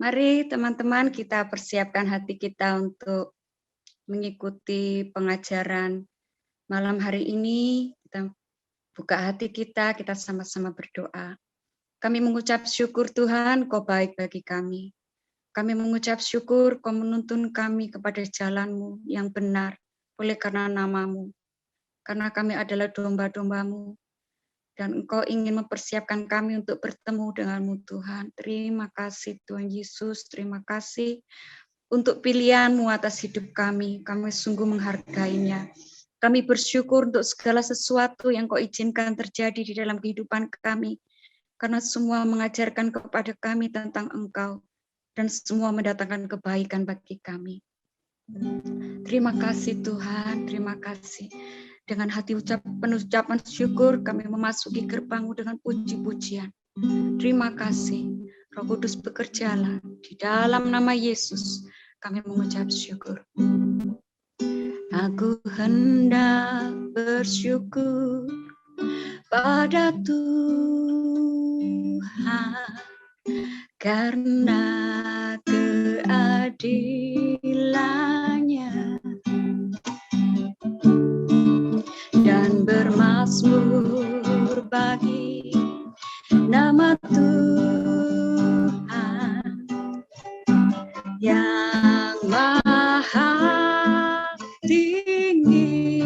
Mari teman-teman kita persiapkan hati kita untuk mengikuti pengajaran malam hari ini. Kita buka hati kita sama-sama berdoa. Kami mengucap syukur Tuhan, Kau baik bagi kami. Kami mengucap syukur Kau menuntun kami kepada jalan-Mu yang benar oleh karena nama-Mu. Karena kami adalah domba-domba-Mu. Dan Engkau ingin mempersiapkan kami untuk bertemu dengan-Mu Tuhan. Terima kasih Tuhan Yesus, terima kasih untuk pilihan-Mu atas hidup kami. Kami sungguh menghargainya. Kami bersyukur untuk segala sesuatu yang Kau izinkan terjadi di dalam kehidupan kami. Karena semua mengajarkan kepada kami tentang Engkau. Dan semua mendatangkan kebaikan bagi kami. Terima kasih Tuhan, terima kasih. Dengan hati penuh ucapan syukur, kami memasuki gerbang-Mu dengan puji-pujian. Terima kasih, Roh Kudus bekerjalah di dalam nama Yesus. Kami mengucap syukur. Aku hendak bersyukur pada Tuhan karena keadilan-Nya dan bermazmur bagi nama Tuhan yang maha tinggi.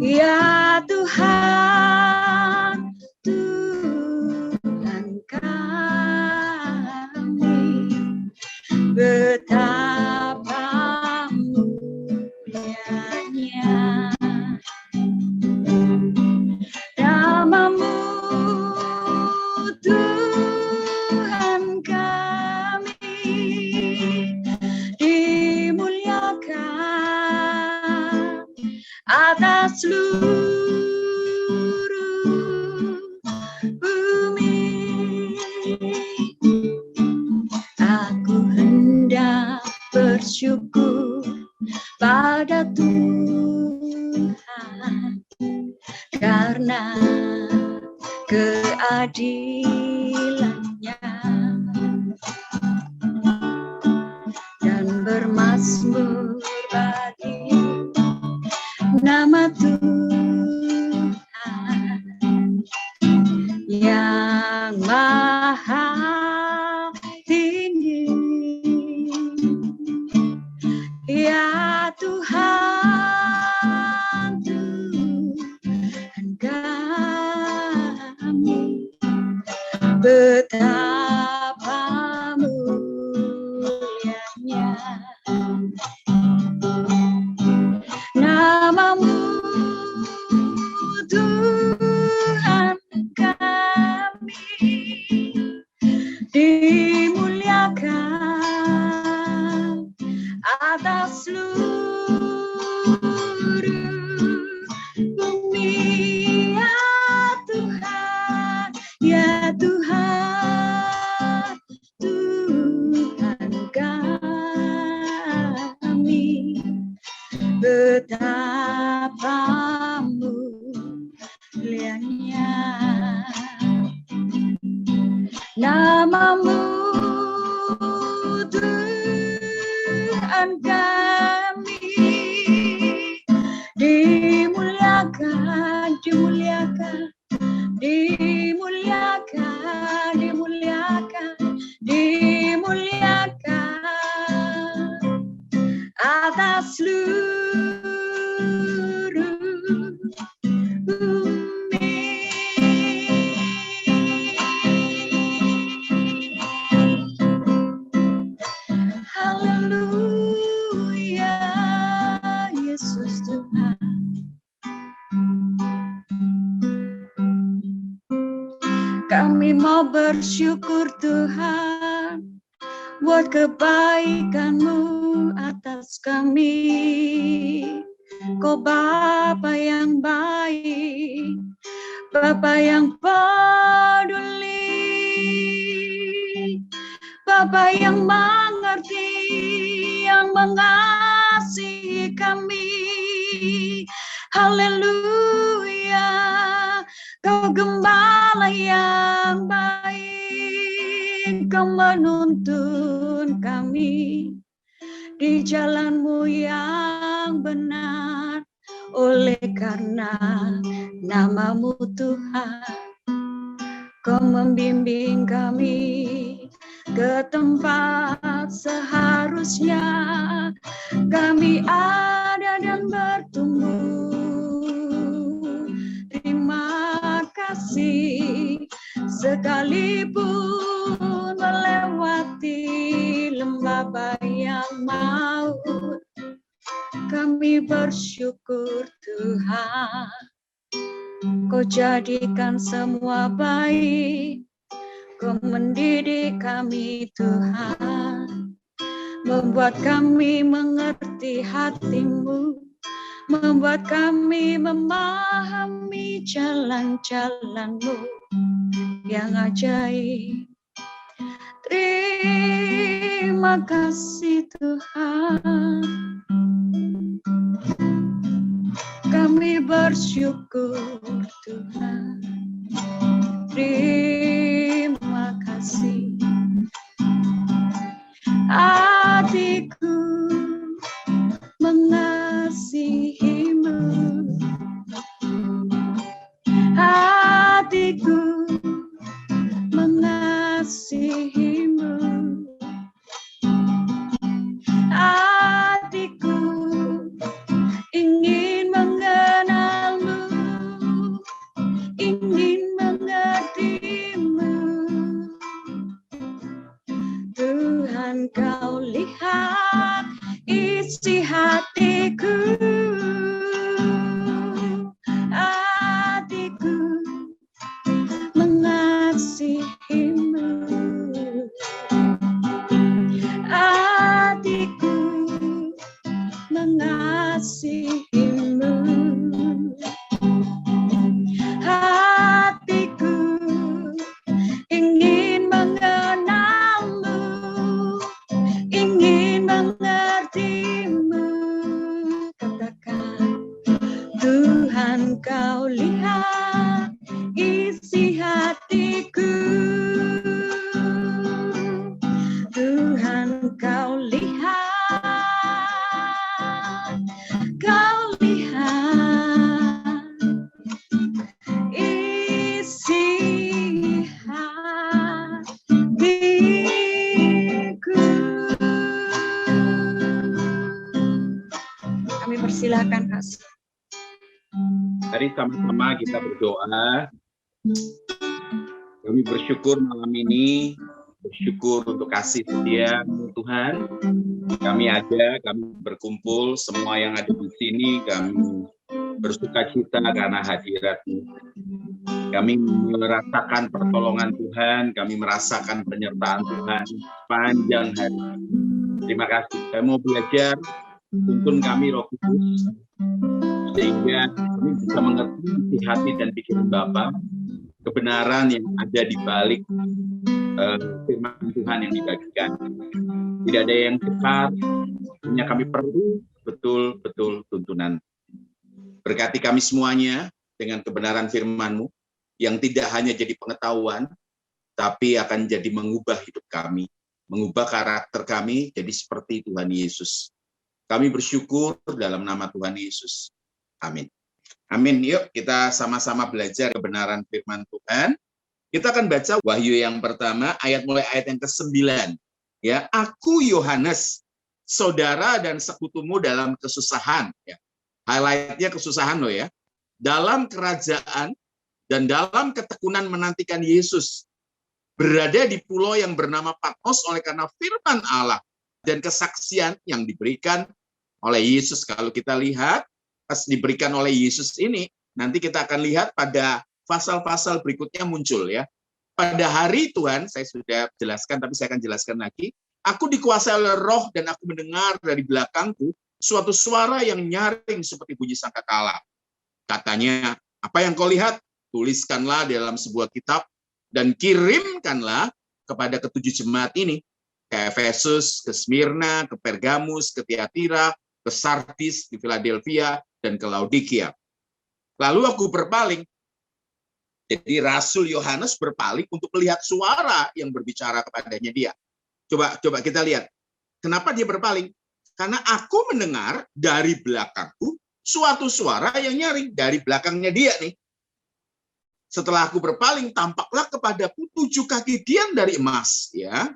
Ya Tuhan, Tuhan kami, betapa mulianya nama-Mu Tuhan kami, dimuliakan atas seluruh bumi. Aku hendak bersyukur pada Tuhan karena keadilan-Nya dan bermazmur bagi nama Tuhan yang maha tinggi. Ya Tuhan, Tuhan kami, betapa mulianya nama-Mu Tuhan kami, dimuliakan atas seluruh bumi. Ya Tuhan, Tuhan kami, betapa mulianya nama-Mu Tuhan kami, dimuliakan, dimuliakan, dimuliakan, dimuliakan, dimuliakan atas seluruh bumi. Haleluya, Yesus Tuhan. Kami mau bersyukur Tuhan buat kebaikan-Mu atas kami. Kau Bapa yang baik, Bapa yang peduli, Bapa yang mengerti, yang mengasihi kami. Haleluya, Kau Gembala yang baik, Kau menuntun kami di jalan-Mu yang benar. Oleh karena nama-Mu Tuhan, Kau membimbing kami ke tempat seharusnya kami ada dan bertumbuh. Terima kasih sekalipun melewati lembah bayang maut. Kami bersyukur Tuhan, Kau jadikan semua baik. Kau mendidik kami Tuhan, membuat kami mengerti hati-Mu, membuat kami memahami jalan-jalan-Mu yang ajaib. Terima kasih Tuhan, kami bersyukur Tuhan. Terima kasih. Hatiku mengasihi-Mu, hatiku mengasihi-Mu, hatiku ingin mengenal-Mu, ingin mengerti-Mu. Tuhan, Kau lihat isi hatiku, hatiku mengasihi-Mu, hatiku mengasihi-Mu, hatiku ingin mengenal-Mu, ingin mengerti-Mu. Katakan, Tuhan, Kau lihat isi hatiku, Tuhan, Kau lihat, Kau lihat isi hatiku. Kami persilakan, Pastor. Mari sama-sama kita berdoa. Kami bersyukur malam ini, bersyukur untuk kasih setia Tuhan. Kami berkumpul, semua yang ada di sini, kami bersukacita karena hadirat-Mu. Kami merasakan pertolongan Tuhan, kami merasakan penyertaan Tuhan panjang hari. Terima kasih. Saya mau belajar, tuntun kami Roh Kudus, sehingga kami bisa mengerti isi hati dan pikiran Bapa, kebenaran yang ada di balik firman Tuhan yang dibagikan. Tidak ada yang cepat, hanya kami perlu betul-betul tuntunan. Berkati kami semuanya dengan kebenaran firman-Mu, yang tidak hanya jadi pengetahuan, tapi akan jadi mengubah hidup kami, mengubah karakter kami jadi seperti Tuhan Yesus. Kami bersyukur dalam nama Tuhan Yesus. Amin. Amin. Yuk kita sama-sama belajar kebenaran firman Tuhan. Kita akan baca Wahyu yang pertama, mulai ayat yang ke-9. Ya, aku Yohanes, saudara dan sekutumu dalam kesusahan. Ya. Highlight-nya kesusahan loh ya. Dalam kerajaan dan dalam ketekunan menantikan Yesus. Berada di pulau yang bernama Patmos oleh karena firman Allah dan kesaksian yang diberikan oleh Yesus. Kalau kita lihat, pas diberikan oleh Yesus ini, nanti kita akan lihat pada pasal-pasal berikutnya muncul ya. Pada hari Tuhan, saya sudah jelaskan, tapi saya akan jelaskan lagi. Aku dikuasai oleh Roh dan aku mendengar dari belakangku suatu suara yang nyaring seperti bunyi sangkakala. Katanya, apa yang kau lihat? Tuliskanlah dalam sebuah kitab dan kirimkanlah kepada ketujuh jemaat ini. Ke Efesus, ke Smyrna, ke Pergamus, ke Tiatira, ke Sardis, di Philadelphia, dan ke Laodikia. Lalu aku berpaling. Jadi Rasul Yohanes berpaling untuk melihat suara yang berbicara kepadanya dia. Coba kita lihat. Kenapa dia berpaling? Karena aku mendengar dari belakangku suatu suara yang nyaring dari belakangnya dia nih. Setelah aku berpaling, tampaklah kepadaku 7 kaki dian dari emas, ya.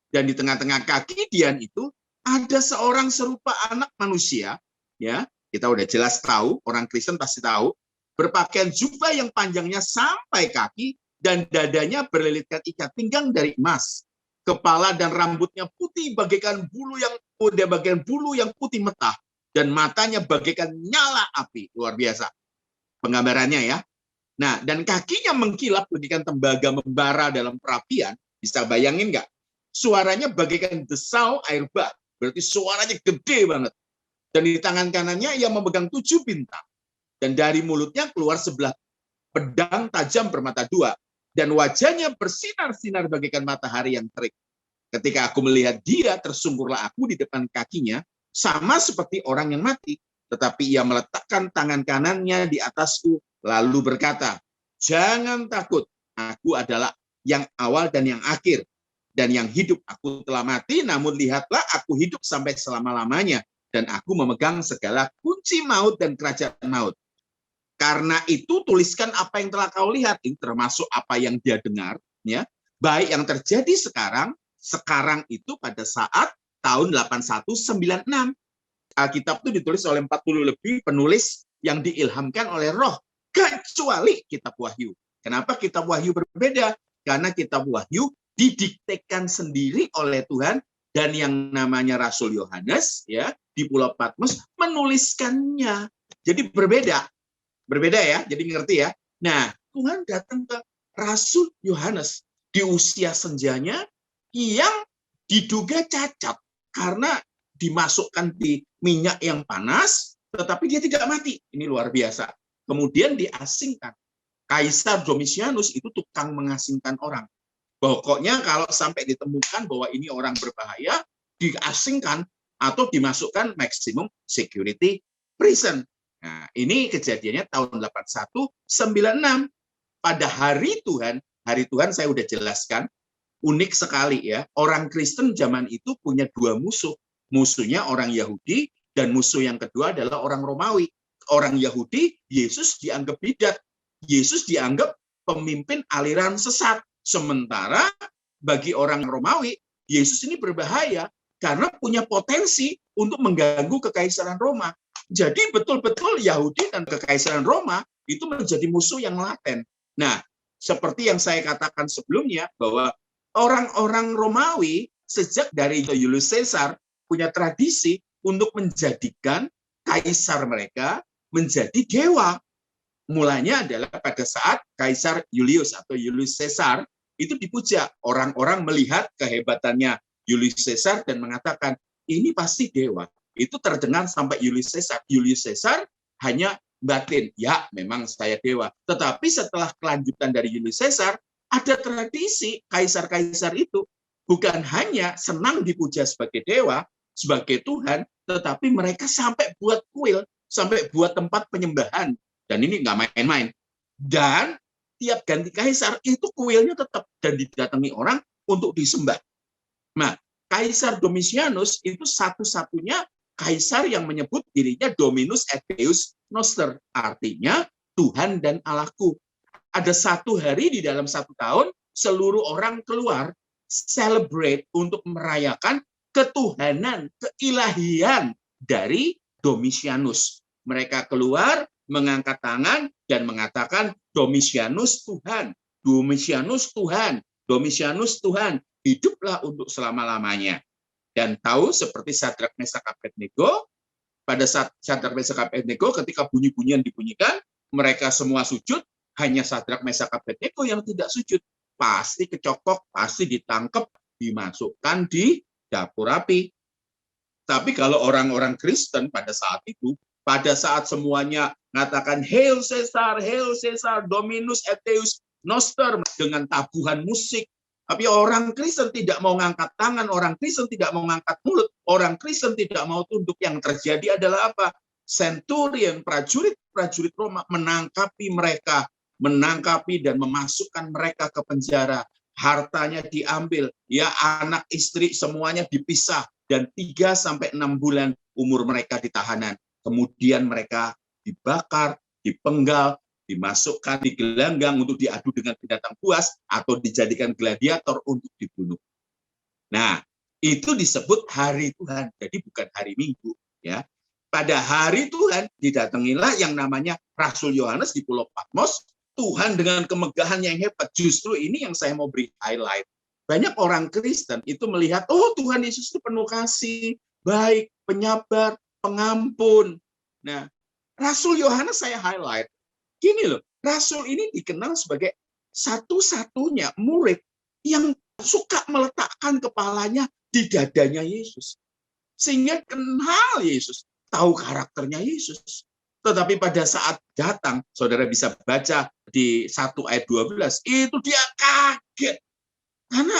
Dan di tengah-tengah kaki dian itu ada seorang serupa anak manusia, ya. Kita udah jelas tahu, orang Kristen pasti tahu, berpakaian jubah yang panjangnya sampai kaki dan dadanya berlilitkan ikat pinggang dari emas. Kepala dan rambutnya putih bagaikan bulu yang putih metah dan matanya bagaikan nyala api. Luar biasa penggambarannya ya. Nah, dan kakinya mengkilap bagaikan tembaga membara dalam perapian. Bisa bayangin nggak? Suaranya bagaikan desau air bah. Berarti suaranya gede banget. Dan di tangan kanannya ia memegang 7 bintang. Dan dari mulutnya keluar sebelah pedang tajam bermata 2. Dan wajahnya bersinar-sinar bagaikan matahari yang terik. Ketika aku melihat dia, tersungkurlah aku di depan kakinya, sama seperti orang yang mati. Tetapi ia meletakkan tangan kanannya di atasku, lalu berkata, jangan takut, aku adalah yang awal dan yang akhir. Dan yang hidup aku telah mati, namun lihatlah aku hidup sampai selama-lamanya. Dan aku memegang segala kunci maut dan kerajaan maut. Karena itu tuliskan apa yang telah kau lihat, ini termasuk apa yang dia dengar, ya. Baik yang terjadi sekarang itu pada saat tahun 8196. Alkitab itu ditulis oleh 40 lebih penulis yang diilhamkan oleh Roh, kecuali kitab Wahyu. Kenapa kitab Wahyu berbeda? Karena kitab Wahyu didiktekan sendiri oleh Tuhan dan yang namanya Rasul Yohanes ya di Pulau Patmos menuliskannya. Jadi berbeda ya, jadi ngerti ya. Nah, Tuhan datang ke Rasul Yohanes di usia senjanya yang diduga cacat karena dimasukkan di minyak yang panas, tetapi dia tidak mati. Ini luar biasa. Kemudian diasingkan. Kaisar Domitianus itu tukang mengasingkan orang. Pokoknya kalau sampai ditemukan bahwa ini orang berbahaya, diasingkan atau dimasukkan maximum security prison. Nah, ini kejadiannya tahun 8196. Pada hari Tuhan saya udah jelaskan, unik sekali ya. Orang Kristen zaman itu punya 2 musuh. Musuhnya orang Yahudi dan musuh yang kedua adalah orang Romawi. Orang Yahudi, Yesus dianggap bidat. Yesus dianggap pemimpin aliran sesat. Sementara bagi orang Romawi, Yesus ini berbahaya karena punya potensi untuk mengganggu kekaisaran Roma. Jadi betul-betul Yahudi dan kekaisaran Roma itu menjadi musuh yang laten. Nah, seperti yang saya katakan sebelumnya bahwa orang-orang Romawi sejak dari Julius Caesar punya tradisi untuk menjadikan kaisar mereka menjadi dewa. Mulanya adalah pada saat Kaisar Julius atau Julius Caesar itu dipuja. Orang-orang melihat kehebatannya Julius Caesar dan mengatakan, ini pasti dewa. Itu terdengar sampai Julius Caesar. Julius Caesar hanya batin, ya memang saya dewa. Tetapi setelah kelanjutan dari Julius Caesar, ada tradisi kaisar-kaisar itu bukan hanya senang dipuja sebagai dewa, sebagai Tuhan, tetapi mereka sampai buat kuil, sampai buat tempat penyembahan. Dan ini nggak main-main. Dan tiap ganti kaisar itu kuilnya tetap dan didatangi orang untuk disembah. Nah, Kaisar Domitianus itu satu-satunya kaisar yang menyebut dirinya Dominus et Deus Noster, artinya Tuhan dan Allahku. Ada 1 hari di dalam 1 tahun, seluruh orang keluar, celebrate untuk merayakan ketuhanan, keilahian dari Domitianus. Mereka keluar, mengangkat tangan, dan mengatakan, Domitianus Tuhan, Domitianus Tuhan, Domitianus Tuhan, hiduplah untuk selama-lamanya. Dan tahu seperti Sadrak Mesak Abednego, pada saat Sadrak Mesak Abednego ketika bunyi-bunyian dibunyikan, mereka semua sujud, hanya Sadrak Mesak Abednego yang tidak sujud. Pasti kecokok, pasti ditangkap, dimasukkan di dapur api. Tapi kalau orang-orang Kristen pada saat itu, pada saat semuanya mengatakan Hail Caesar, Dominus et Deus Noster dengan tabuhan musik. Tapi orang Kristen tidak mau ngangkat tangan, orang Kristen tidak mau ngangkat mulut, orang Kristen tidak mau tunduk. Yang terjadi adalah apa? Centurion, prajurit Roma menangkapi mereka, menangkapi dan memasukkan mereka ke penjara. Hartanya diambil, ya anak istri semuanya dipisah, dan 3-6 bulan umur mereka di tahanan. Kemudian mereka dibakar, dipenggal, dimasukkan di gelanggang untuk diadu dengan binatang buas atau dijadikan gladiator untuk dibunuh. Nah, itu disebut hari Tuhan. Jadi bukan hari Minggu, ya. Pada hari Tuhan didatangilah yang namanya Rasul Yohanes di Pulau Patmos. Tuhan dengan kemegahan yang hebat. Justru ini yang saya mau beri highlight. Banyak orang Kristen itu melihat, oh Tuhan Yesus itu penuh kasih, baik, penyabar, pengampun. Nah, Rasul Yohanes saya highlight. Gini loh, Rasul ini dikenal sebagai satu-satunya murid yang suka meletakkan kepalanya di dadanya Yesus. Sehingga kenal Yesus, tahu karakternya Yesus. Tetapi pada saat datang, saudara bisa baca di 1 ayat 12, itu dia kaget. Karena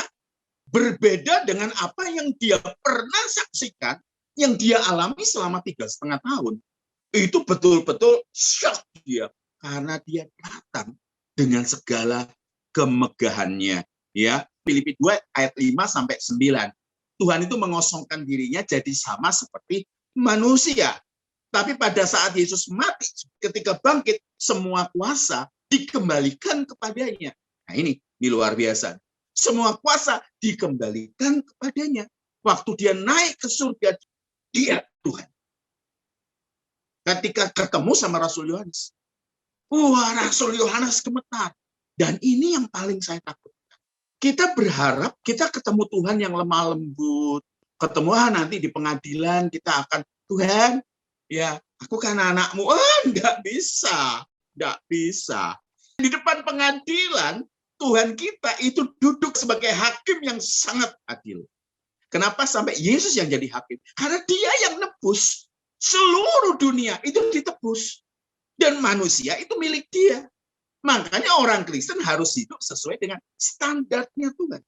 berbeda dengan apa yang dia pernah saksikan, yang dia alami selama 3,5 tahun. Itu betul-betul shock dia. Karena dia datang dengan segala kemegahannya. Ya, Filipi 2 ayat 5-9. Tuhan itu mengosongkan dirinya jadi sama seperti manusia. Tapi pada saat Yesus mati, ketika bangkit, semua kuasa dikembalikan kepadanya. Nah ini luar biasa. Semua kuasa dikembalikan kepadanya. Waktu dia naik ke surga, dia Tuhan. Ketika ketemu sama Rasul Yohanes, wah Rasul Yohanes gemetar. Dan ini yang paling saya takutkan. Kita berharap kita ketemu Tuhan yang lemah lembut. Ketemu nanti di pengadilan kita akan, Tuhan, ya, aku kan anakmu. Enggak bisa. Enggak bisa. Di depan pengadilan, Tuhan kita itu duduk sebagai hakim yang sangat adil. Kenapa sampai Yesus yang jadi hakim? Karena dia yang nebus. Seluruh dunia itu ditebus. Dan manusia itu milik dia. Makanya orang Kristen harus hidup sesuai dengan standarnya Tuhan.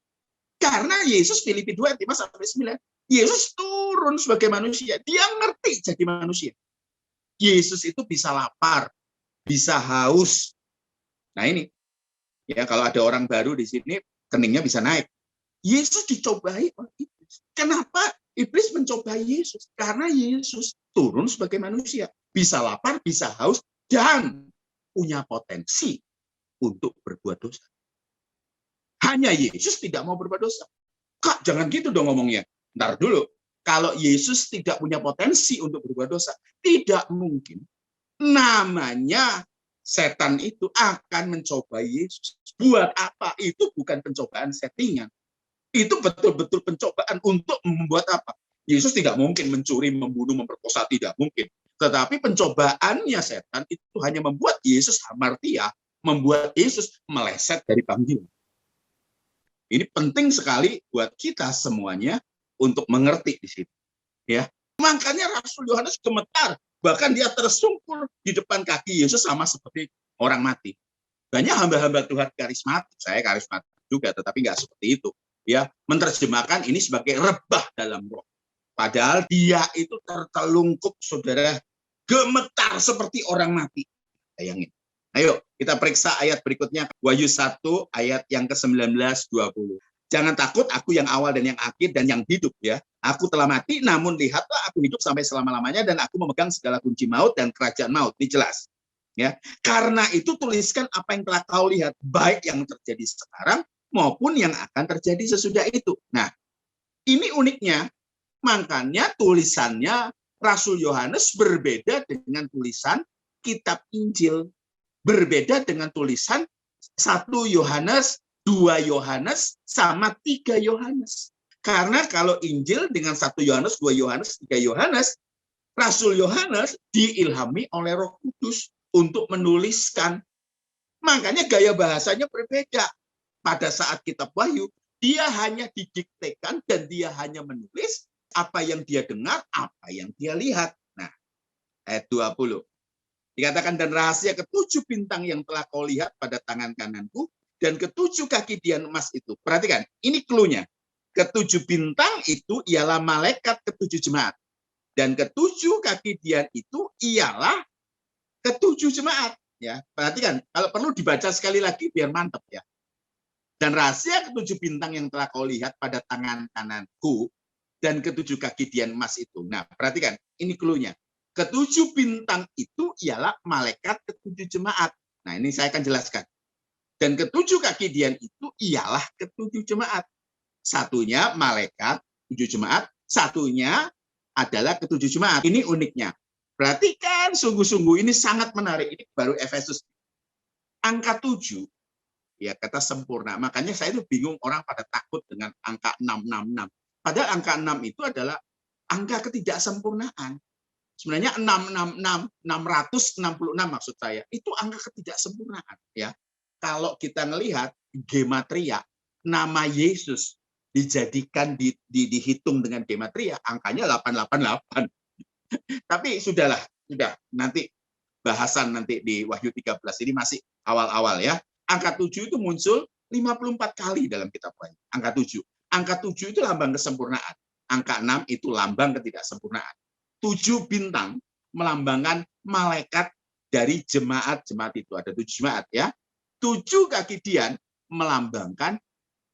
Karena Yesus, Filipi 2, 5-9, Yesus turun sebagai manusia. Dia ngerti jadi manusia. Yesus itu bisa lapar, bisa haus. Nah ini, ya kalau ada orang baru di sini, keningnya bisa naik. Yesus dicobai oleh iblis. Kenapa iblis mencobai Yesus? Karena Yesus turun sebagai manusia. Bisa lapar, bisa haus, dan punya potensi untuk berbuat dosa. Hanya Yesus tidak mau berbuat dosa. Kak, jangan gitu dong ngomongnya. Ntar dulu. Kalau Yesus tidak punya potensi untuk berbuat dosa, tidak mungkin namanya setan itu akan mencobai Yesus. Buat apa? Itu bukan pencobaan settingan. Itu betul-betul pencobaan untuk membuat apa? Yesus tidak mungkin mencuri, membunuh, memperkosa, tidak mungkin. Tetapi pencobaannya setan itu hanya membuat Yesus hamartia, membuat Yesus meleset dari panggilan. Ini penting sekali buat kita semuanya untuk mengerti di situ. Ya, makanya Rasul Yohanes gemetar, bahkan dia tersungkur di depan kaki Yesus sama seperti orang mati. Banyak hamba-hamba Tuhan karismatik, saya karismatik juga, tetapi nggak seperti itu. Ya, menerjemahkan ini sebagai rebah dalam roh. Padahal dia itu tertelungkup, saudara, gemetar seperti orang mati. Bayangin. Ayo, kita periksa ayat berikutnya. Wahyu 1, ayat yang ke-19-20. Jangan takut, aku yang awal dan yang akhir dan yang hidup. Ya, aku telah mati, namun lihatlah aku hidup sampai selama-lamanya dan aku memegang segala kunci maut dan kerajaan maut. Ini jelas. Ya, karena itu tuliskan apa yang telah kau lihat, baik yang terjadi sekarang maupun yang akan terjadi sesudah itu. Nah, ini uniknya. Makanya tulisannya Rasul Yohanes berbeda dengan tulisan kitab Injil. Berbeda dengan tulisan 1 Yohanes, 2 Yohanes, sama 3 Yohanes. Karena kalau Injil dengan 1 Yohanes, 2 Yohanes, 3 Yohanes, Rasul Yohanes diilhami oleh Roh Kudus untuk menuliskan. Makanya gaya bahasanya berbeda. Pada saat kitab Wahyu, dia hanya didiktekan dan dia hanya menulis apa yang dia dengar, apa yang dia lihat. Nah, ayat 20. Dikatakan, dan rahasia ke-7 bintang yang telah kau lihat pada tangan kananku, dan ke-7 kaki dian emas itu. Perhatikan, ini clue-nya. Ke-7 bintang itu ialah malaikat ke-7 jemaat. Dan ke-7 kaki dian itu ialah ke-7 jemaat. Ya, perhatikan, kalau perlu dibaca sekali lagi biar mantap ya. Dan rahasia ketujuh bintang yang telah kau lihat pada tangan kananku dan ketujuh kaki dian emas itu. Nah, perhatikan, ini clue-nya. Ketujuh bintang itu ialah malaikat ketujuh jemaat. Nah, ini saya akan jelaskan. Dan ketujuh kaki dian itu ialah ketujuh jemaat. Satunya malaikat tujuh jemaat, satunya adalah ketujuh jemaat. Ini uniknya. Perhatikan, sungguh-sungguh ini sangat menarik. Ini baru Efesus. Angka 7 ya kata sempurna. Makanya saya itu bingung orang pada takut dengan angka 666. Padahal angka 6 itu adalah angka ketidaksempurnaan. Sebenarnya 666, 666 maksud saya, itu angka ketidaksempurnaan ya. Kalau kita melihat gematria, nama Yesus dijadikan dihitung dengan gematria, angkanya 888. Tapi sudah nanti bahasan nanti di Wahyu 13 ini masih awal-awal ya. Angka 7 itu muncul 54 kali dalam kitab Wahyu. Angka 7. Angka 7 itu lambang kesempurnaan. Angka 6 itu lambang ketidaksempurnaan. 7 bintang melambangkan malaikat dari jemaat-jemaat itu. Ada 7 jemaat ya. 7 kaki dian melambangkan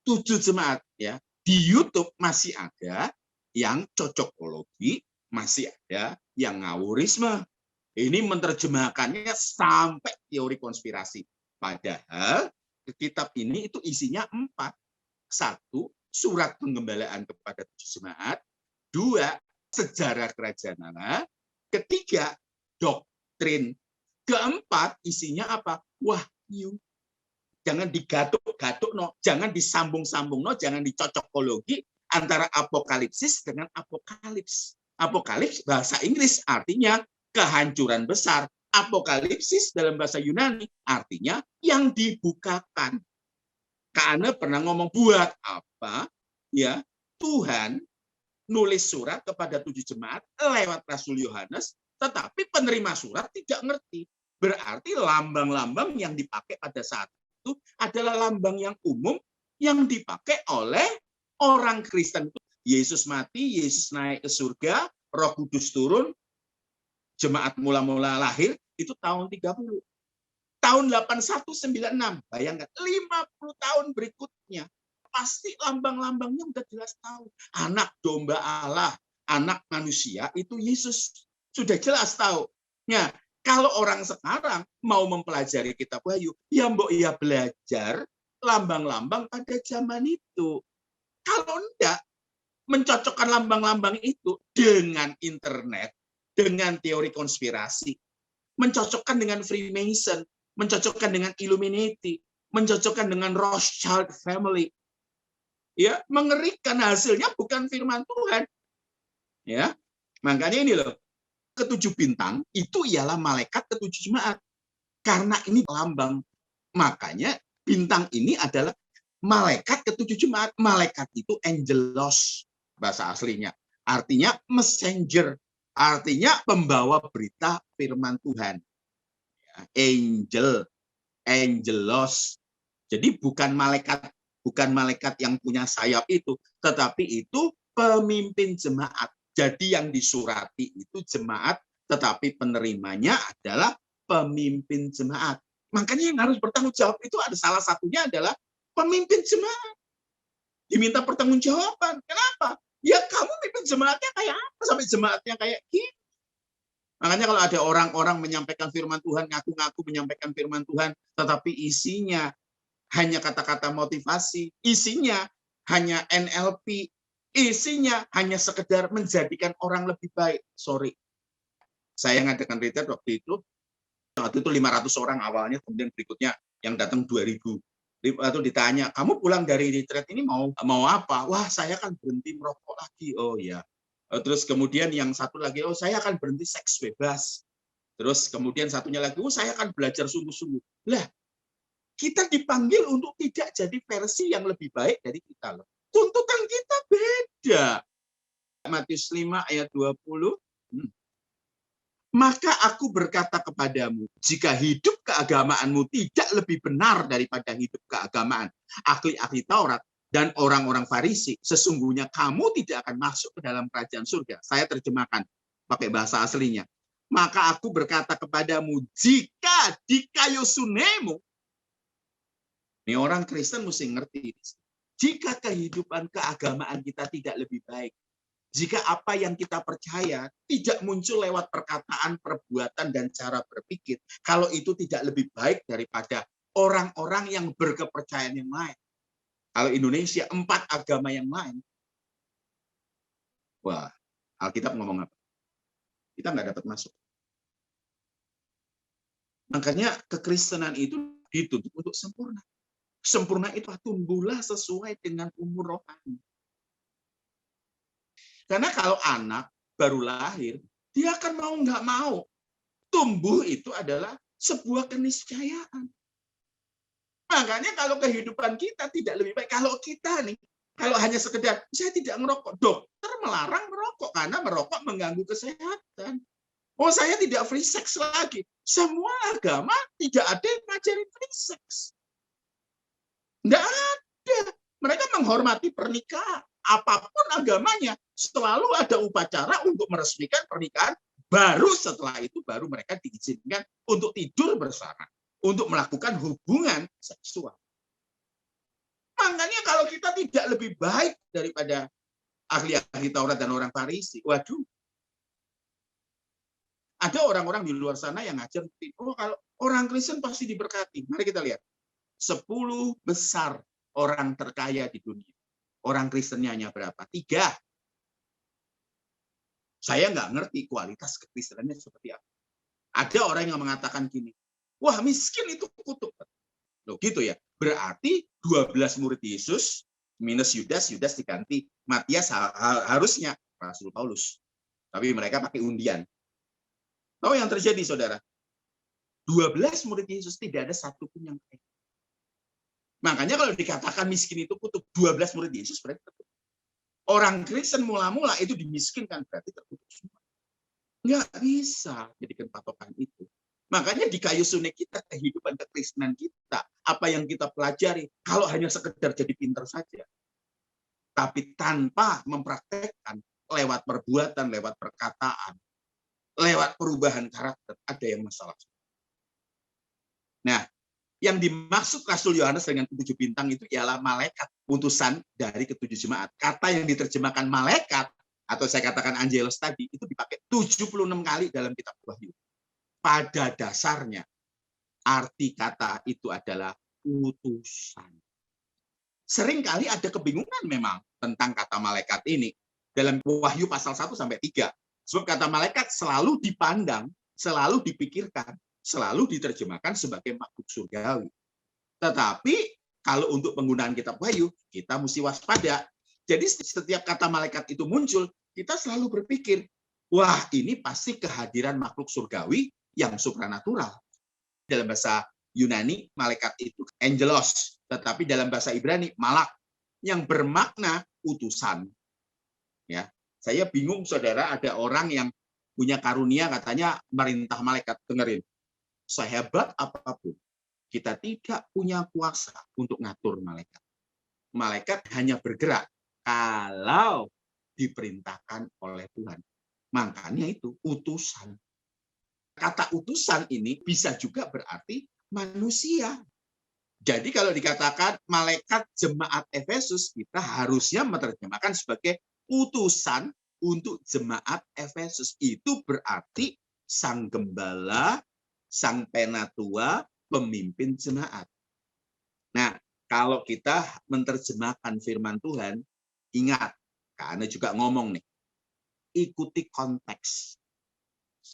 7 jemaat ya. Di YouTube masih ada yang cocokologi, masih ada yang ngawurisme. Ini menerjemahkannya sampai teori konspirasi. Padahal kitab ini itu isinya 4. 1, surat penggembalaan kepada 7 jemaat. 2, sejarah kerajaan Allah. 3, doktrin. 4, isinya apa? Wahyu. Jangan digatuk-gatuk, no. Jangan disambung-sambung, no. Jangan dicocokologi antara apokalipsis dengan apokalips. Apokalips bahasa Inggris artinya kehancuran besar. Apokalipsis dalam bahasa Yunani artinya yang dibukakan. Karena pernah ngomong buat apa? Ya, Tuhan nulis surat kepada 7 jemaat lewat Rasul Yohanes, tetapi penerima surat tidak ngerti. Berarti lambang-lambang yang dipakai pada saat itu adalah lambang yang umum yang dipakai oleh orang Kristen. Yesus mati, Yesus naik ke surga, Roh Kudus turun, jemaat mula-mula lahir, itu tahun 30. Tahun 8196, bayangkan 50 tahun berikutnya, pasti lambang-lambangnya udah jelas tahu. Anak domba Allah, anak manusia itu Yesus. Sudah jelas tahu. Nah, kalau orang sekarang mau mempelajari kitab Wahyu, ya mbok ya belajar lambang-lambang pada zaman itu. Kalau enggak, mencocokkan lambang-lambang itu dengan internet, dengan teori konspirasi, mencocokkan dengan Freemason, mencocokkan dengan Illuminati, mencocokkan dengan Rothschild family. Ya, mengerikan, hasilnya bukan firman Tuhan. Ya. Makanya ini loh, ketujuh bintang itu ialah malaikat ketujuh jemaat. Karena ini lambang. Makanya bintang ini adalah malaikat ketujuh jemaat. Malaikat itu angelos bahasa aslinya. Artinya messenger. Artinya pembawa berita firman Tuhan. Angel, angelos. Jadi bukan malaikat yang punya sayap itu, tetapi itu pemimpin jemaat. Jadi yang disurati itu jemaat, tetapi penerimanya adalah pemimpin jemaat. Makanya yang harus bertanggung jawab itu ada salah satunya adalah pemimpin jemaat. Diminta pertanggungjawaban. Kenapa? Ya kamu pimpin jemaatnya kayak apa sampai jemaatnya kayak gini? Makanya kalau ada orang-orang menyampaikan firman Tuhan, ngaku-ngaku menyampaikan firman Tuhan, tetapi isinya hanya kata-kata motivasi, isinya hanya NLP, isinya hanya sekedar menjadikan orang lebih baik. Sorry, saya ngadakan retreat waktu itu 500 orang awalnya, kemudian berikutnya yang datang 2000. Atau ditanya, kamu pulang dari retreat ini mau apa? Wah, saya kan berhenti merokok lagi. Oh ya. Terus kemudian yang satu lagi, oh saya akan berhenti seks bebas. Terus kemudian satunya lagi, oh saya akan belajar sungguh-sungguh. Lah, kita dipanggil untuk tidak jadi versi yang lebih baik dari kita. Tuntutan kita beda. Matius 5 ayat 20. Maka aku berkata kepadamu, jika hidup keagamaanmu tidak lebih benar daripada hidup keagamaan ahli-ahli Taurat dan orang-orang Farisi, sesungguhnya kamu tidak akan masuk ke dalam kerajaan surga. Saya terjemahkan pakai bahasa aslinya. Maka aku berkata kepadamu, jika di kayu sunemu, ini orang Kristen mesti ngerti, jika kehidupan keagamaan kita tidak lebih baik, jika apa yang kita percaya tidak muncul lewat perkataan, perbuatan, dan cara berpikir, kalau itu tidak lebih baik daripada orang-orang yang berkepercayaan yang lain. Kalau Indonesia 4 agama yang lain, wah, Alkitab ngomong apa? Kita nggak dapat masuk. Makanya kekristenan itu dituntut untuk sempurna. Sempurna itu tumbuhlah sesuai dengan umur rohani. Karena kalau anak baru lahir, dia akan mau nggak mau. Tumbuh itu adalah sebuah keniscayaan. Makanya kalau kehidupan kita tidak lebih baik, kalau kita nih, kalau hanya sekedar, saya tidak merokok, dokter melarang merokok, karena merokok mengganggu kesehatan. Oh, saya tidak free sex lagi. Semua agama tidak ada yang ngajarin free sex. Tidak ada. Mereka menghormati pernikahan. Apapun agamanya, selalu ada upacara untuk meresmikan pernikahan. Baru setelah itu, baru mereka diizinkan untuk tidur bersama. Untuk melakukan hubungan seksual. Makanya kalau kita tidak lebih baik daripada ahli-ahli Taurat dan orang Farisi, waduh, ada orang-orang di luar sana yang ngajar, oh kalau orang Kristen pasti diberkati. Mari kita lihat. 10 besar orang terkaya di dunia. Orang Kristennya hanya berapa? 3. Saya nggak ngerti kualitas kekristenannya seperti apa. Ada orang yang mengatakan gini, wah miskin itu kutuk. Loh gitu ya. Berarti 12 murid Yesus minus Yudas, Yudas diganti. Matias harusnya Rasul Paulus. Tapi mereka pakai undian. Tahu yang terjadi, saudara? 12 murid Yesus tidak ada satupun yang kaya. Makanya kalau dikatakan miskin itu kutuk, 12 murid Yesus berarti terkutuk. Orang Kristen mula-mula itu dimiskinkan, berarti terkutuk semua. Nggak bisa jadikan patokan itu. Makanya di kayu sunek kita, kehidupan kekristenan kita, apa yang kita pelajari, kalau hanya sekedar jadi pintar saja, tapi tanpa mempraktekkan lewat perbuatan, lewat perkataan, lewat perubahan karakter, ada yang masalah. Nah, yang dimaksud Rasul Yohanes dengan 7 bintang itu ialah malaikat utusan dari ke-7 jemaat. Kata yang diterjemahkan malaikat, atau saya katakan angelos tadi, itu dipakai 76 kali dalam kitab Wahyu. Pada dasarnya, arti kata itu adalah utusan. Seringkali ada kebingungan memang tentang kata malaikat ini. Dalam Wahyu pasal 1 sampai 3. Sebab kata malaikat selalu dipandang, selalu dipikirkan, selalu diterjemahkan sebagai makhluk surgawi. Tetapi kalau untuk penggunaan kitab Wahyu, kita mesti waspada. Jadi setiap kata malaikat itu muncul, kita selalu berpikir, wah ini pasti kehadiran makhluk surgawi yang supranatural. Dalam bahasa Yunani, malaikat itu angelos, tetapi dalam bahasa Ibrani, malak, yang bermakna utusan. Ya, saya bingung, saudara, ada orang yang punya karunia katanya merintah malaikat. Dengerin, sehebat apapun, kita tidak punya kuasa untuk ngatur malaikat. Malaikat hanya bergerak kalau diperintahkan oleh Tuhan. Makanya itu utusan. Kata utusan ini bisa juga berarti manusia. Jadi kalau dikatakan malaikat jemaat Efesus, kita harusnya menerjemahkan sebagai utusan untuk jemaat Efesus. Itu berarti sang gembala, sang penatua, pemimpin jemaat. Nah, kalau kita menerjemahkan firman Tuhan, ingat, karena juga ngomong nih, ikuti konteks.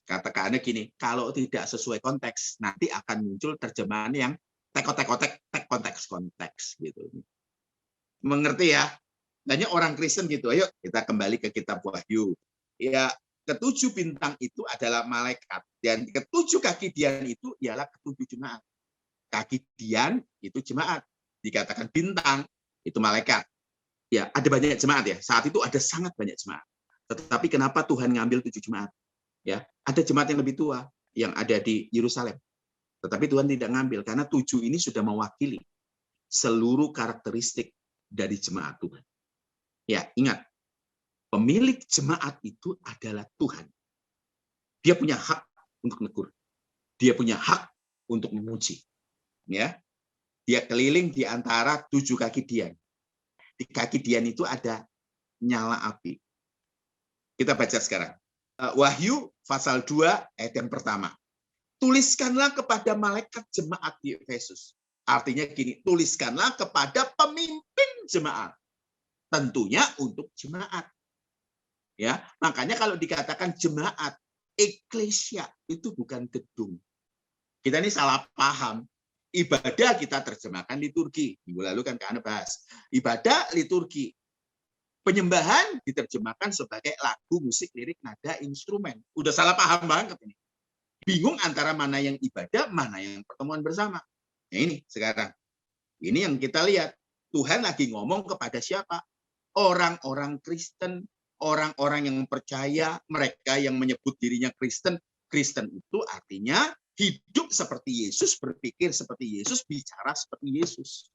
Kata-katanya gini, kalau tidak sesuai konteks, nanti akan muncul terjemahan yang tek konteks gitu. Mengerti ya? Banyak orang Kristen gitu. Ayo kita kembali ke kitab Wahyu. Ya, ke-7 bintang itu adalah malaikat, dan ke-7 kaki dian itu ialah ke-7 jemaat. Kaki dian itu jemaat. Dikatakan bintang itu malaikat. Ya, ada banyak jemaat ya. Saat itu ada sangat banyak jemaat. Tetapi kenapa Tuhan ngambil 7 jemaat? Ya, ada jemaat yang lebih tua yang ada di Yerusalem. Tetapi Tuhan tidak ngambil karena 7 ini sudah mewakili seluruh karakteristik dari jemaat Tuhan. Ya, ingat, pemilik jemaat itu adalah Tuhan. Dia punya hak untuk negur. Dia punya hak untuk memuji. Ya, dia keliling di antara 7 kaki Dian. Di kaki Dian itu ada nyala api. Kita baca sekarang. Wahyu pasal 2 ayat yang pertama. Tuliskanlah kepada malaikat jemaat di Efesus. Artinya gini, tuliskanlah kepada pemimpin jemaat. Tentunya untuk jemaat. Ya, makanya kalau dikatakan jemaat, eklesia itu bukan gedung. Kita ini salah paham. Ibadah kita terjemahkan liturgi. Minggu lalu kan Kak Ana bahas. Ibadah liturgi. Penyembahan diterjemahkan sebagai lagu, musik, lirik, nada, instrumen. Udah salah paham banget ini. Bingung antara mana yang ibadah, mana yang pertemuan bersama. Nah ini sekarang. Ini yang kita lihat. Tuhan lagi ngomong kepada siapa? Orang-orang Kristen, orang-orang yang percaya, mereka yang menyebut dirinya Kristen. Kristen itu artinya hidup seperti Yesus, berpikir seperti Yesus, bicara seperti Yesus.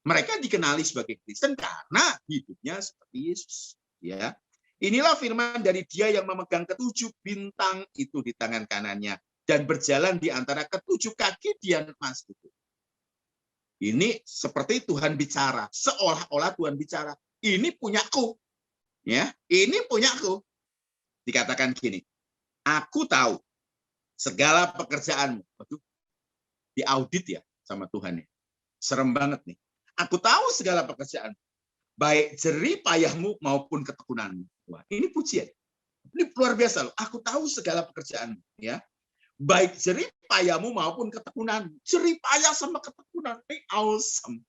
Mereka dikenali sebagai Kristen karena hidupnya seperti Yesus. Ya, inilah firman dari Dia yang memegang ketujuh bintang itu di tangan kanannya dan berjalan di antara ketujuh kaki Dian emas itu. Ini seperti Tuhan bicara, seolah-olah Tuhan bicara. Ini punyaku, ya, ini punyaku. Dikatakan gini, aku tahu segala pekerjaanmu. Waduh, diaudit ya sama Tuhan ya. Serem banget nih. Aku tahu segala pekerjaan, baik jerih payahmu maupun ketekunanmu. Wah, ini pujian. Ini luar biasa loh. Aku tahu segala pekerjaan, ya. Baik jerih payahmu maupun ketekunan. Jerih payah sama ketekunan. Ini awesome.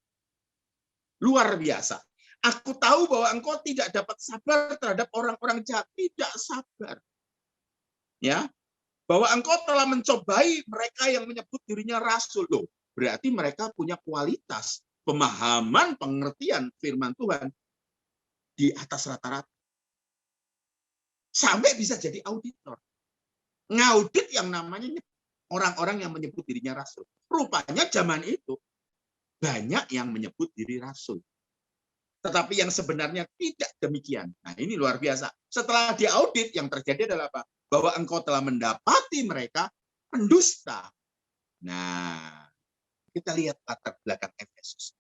Luar biasa. Aku tahu bahwa engkau tidak dapat sabar terhadap orang-orang jahat. Tidak sabar. Ya. Bahwa engkau telah mencobai mereka yang menyebut dirinya rasul. Loh, berarti mereka punya kualitas pemahaman, pengertian firman Tuhan di atas rata-rata. Sampai bisa jadi auditor. Ngaudit yang namanya orang-orang yang menyebut dirinya rasul. Rupanya zaman itu banyak yang menyebut diri rasul. Tetapi yang sebenarnya tidak demikian. Nah, ini luar biasa. Setelah diaudit, yang terjadi adalah apa? Bahwa engkau telah mendapati mereka pendusta. Nah, kita lihat latar belakang Efesus.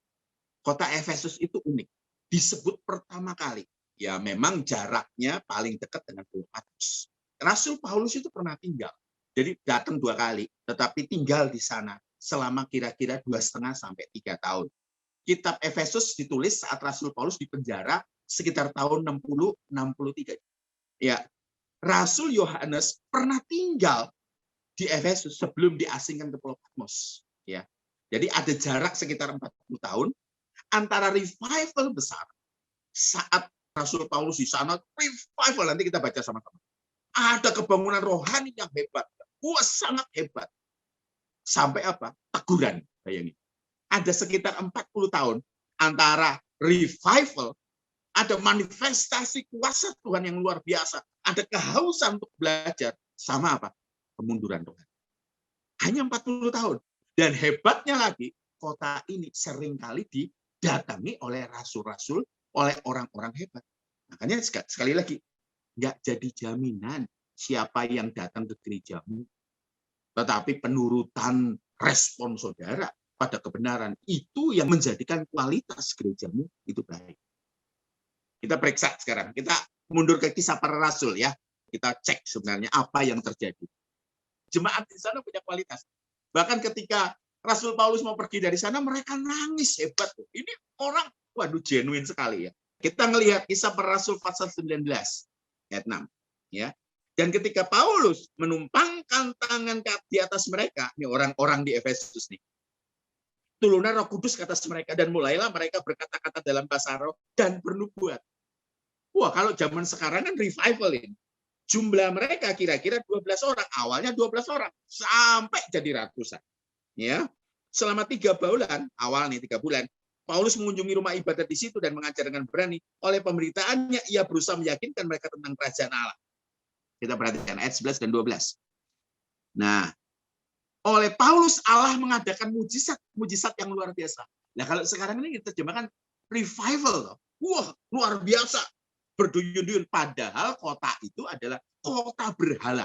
Kota Efesus itu unik. Disebut pertama kali. Ya memang jaraknya paling dekat dengan Pulau Patmos. Rasul Paulus itu pernah tinggal. Jadi datang 2 kali. Tetapi tinggal di sana selama kira-kira 2,5 sampai 3 tahun. Kitab Efesus ditulis saat Rasul Paulus di penjara sekitar tahun 60-63. Ya, Rasul Yohanes pernah tinggal di Efesus sebelum diasingkan ke Pulau Patmos. Ya, jadi ada jarak sekitar 40 tahun antara revival besar saat Rasul Paulus di sana, revival nanti kita baca sama-sama. Ada kebangunan rohani yang hebat, wah sangat hebat. Sampai apa? Teguran, bayangin. Ada sekitar 40 tahun antara revival, ada manifestasi kuasa Tuhan yang luar biasa, ada kehausan untuk belajar, sama apa? Kemunduran Tuhan. Hanya 40 tahun. Dan hebatnya lagi, kota ini seringkali didatangi oleh rasul-rasul, oleh orang-orang hebat. Makanya sekali lagi, nggak jadi jaminan siapa yang datang ke gerejamu. Tetapi penurutan respon saudara pada kebenaran itu yang menjadikan kualitas gerejamu itu baik. Kita periksa sekarang. Kita mundur ke kisah para rasul ya. Kita cek sebenarnya apa yang terjadi. Jemaat di sana punya kualitas. Bahkan ketika Rasul Paulus mau pergi dari sana, mereka nangis hebat. Ini orang, waduh, genuine sekali ya. Kita ngelihat kisah para rasul pasal 19 ayat 6 ya. Dan ketika Paulus menumpangkan tangan di atas mereka, ini orang-orang di Efesus nih. Turunlah Roh Kudus ke atas mereka dan mulailah mereka berkata-kata dalam bahasa roh dan bernubuat. Wah, kalau zaman sekarang kan revival ini. Jumlah mereka kira-kira 12 orang. Awalnya 12 orang. Sampai jadi ratusan. Ya, selama 3 bulan, awal nih 3 bulan, Paulus mengunjungi rumah ibadat di situ dan mengajar dengan berani. Oleh pemberitaannya, ia berusaha meyakinkan mereka tentang kerajaan Allah. Kita perhatikan ayat 11 dan 12. Nah, oleh Paulus Allah mengadakan mujizat yang luar biasa. Nah, kalau sekarang ini kita terjemahkan revival. Wah, luar biasa. Berduyun-duyun. Padahal kota itu adalah kota berhala.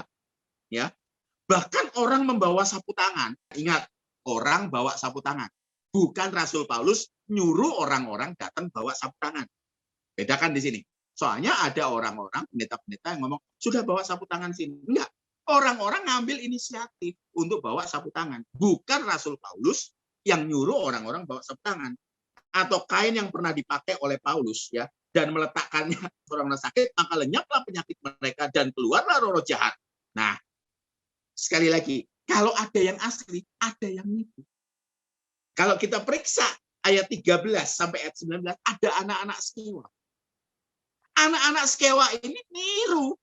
ya. Bahkan orang membawa sapu tangan. Ingat, orang bawa sapu tangan. Bukan Rasul Paulus nyuruh orang-orang datang bawa sapu tangan. Bedakan di sini. Soalnya ada orang-orang, pendeta-pendeta yang ngomong, sudah bawa sapu tangan sini. Enggak. Orang-orang ngambil inisiatif untuk bawa sapu tangan. Bukan Rasul Paulus yang nyuruh orang-orang bawa sapu tangan. Atau kain yang pernah dipakai oleh Paulus, ya, dan meletakkannya orang sakit, maka lenyaplah penyakit mereka dan keluarlah roh jahat. Nah, sekali lagi, kalau ada yang asli, ada yang nipu. Kalau kita periksa ayat 13 sampai ayat 19, ada anak-anak sekewa. Anak-anak sekewa ini niru.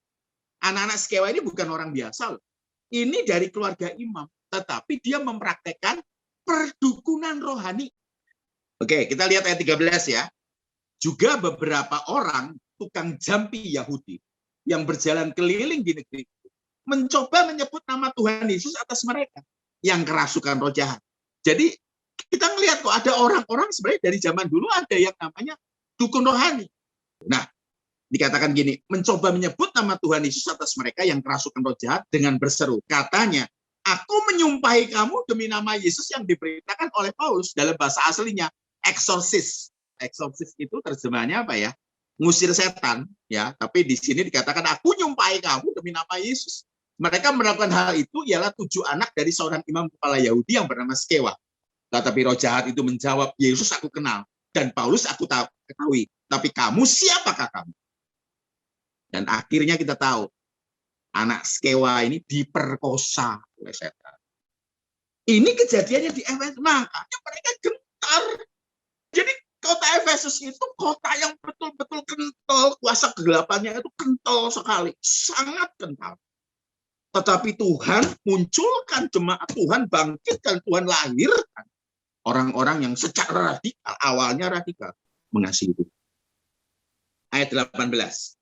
Anak-anak sekewa ini bukan orang biasa loh. Ini dari keluarga imam, tetapi dia mempraktekkan perdukunan rohani. Oke, kita lihat ayat 13 ya. Juga beberapa orang tukang jampi Yahudi yang berjalan keliling di negeri mencoba menyebut nama Tuhan Yesus atas mereka yang kerasukan roh jahat. Jadi kita ngelihat kok ada orang-orang sebenarnya dari zaman dulu ada yang namanya dukun rohani. Nah, dikatakan gini, mencoba menyebut nama Tuhan Yesus atas mereka yang kerasukan roh jahat dengan berseru. Katanya, aku menyumpahi kamu demi nama Yesus yang diberitakan oleh Paulus. Dalam bahasa aslinya, eksorsis. Eksorsis itu terjemahannya apa ya? Ngusir setan, ya. Tapi di sini dikatakan, aku nyumpahi kamu demi nama Yesus. Mereka melakukan hal itu ialah 7 anak dari seorang imam kepala Yahudi yang bernama Skewa. Tetapi roh jahat itu menjawab, Yesus aku kenal, dan Paulus aku ketahui. Tapi kamu siapakah kamu? Dan akhirnya kita tahu, anak Skewa ini diperkosa oleh setan. Ini kejadiannya di Efesus, makanya mereka gentar. Jadi kota Efesus itu kota yang betul-betul kental, kuasa kegelapannya itu kental sekali, sangat kental. Tetapi Tuhan munculkan jemaat, Tuhan bangkitkan, Tuhan lahirkan orang-orang yang secara radikal, awalnya radikal, mengasihi itu. Ayat 18.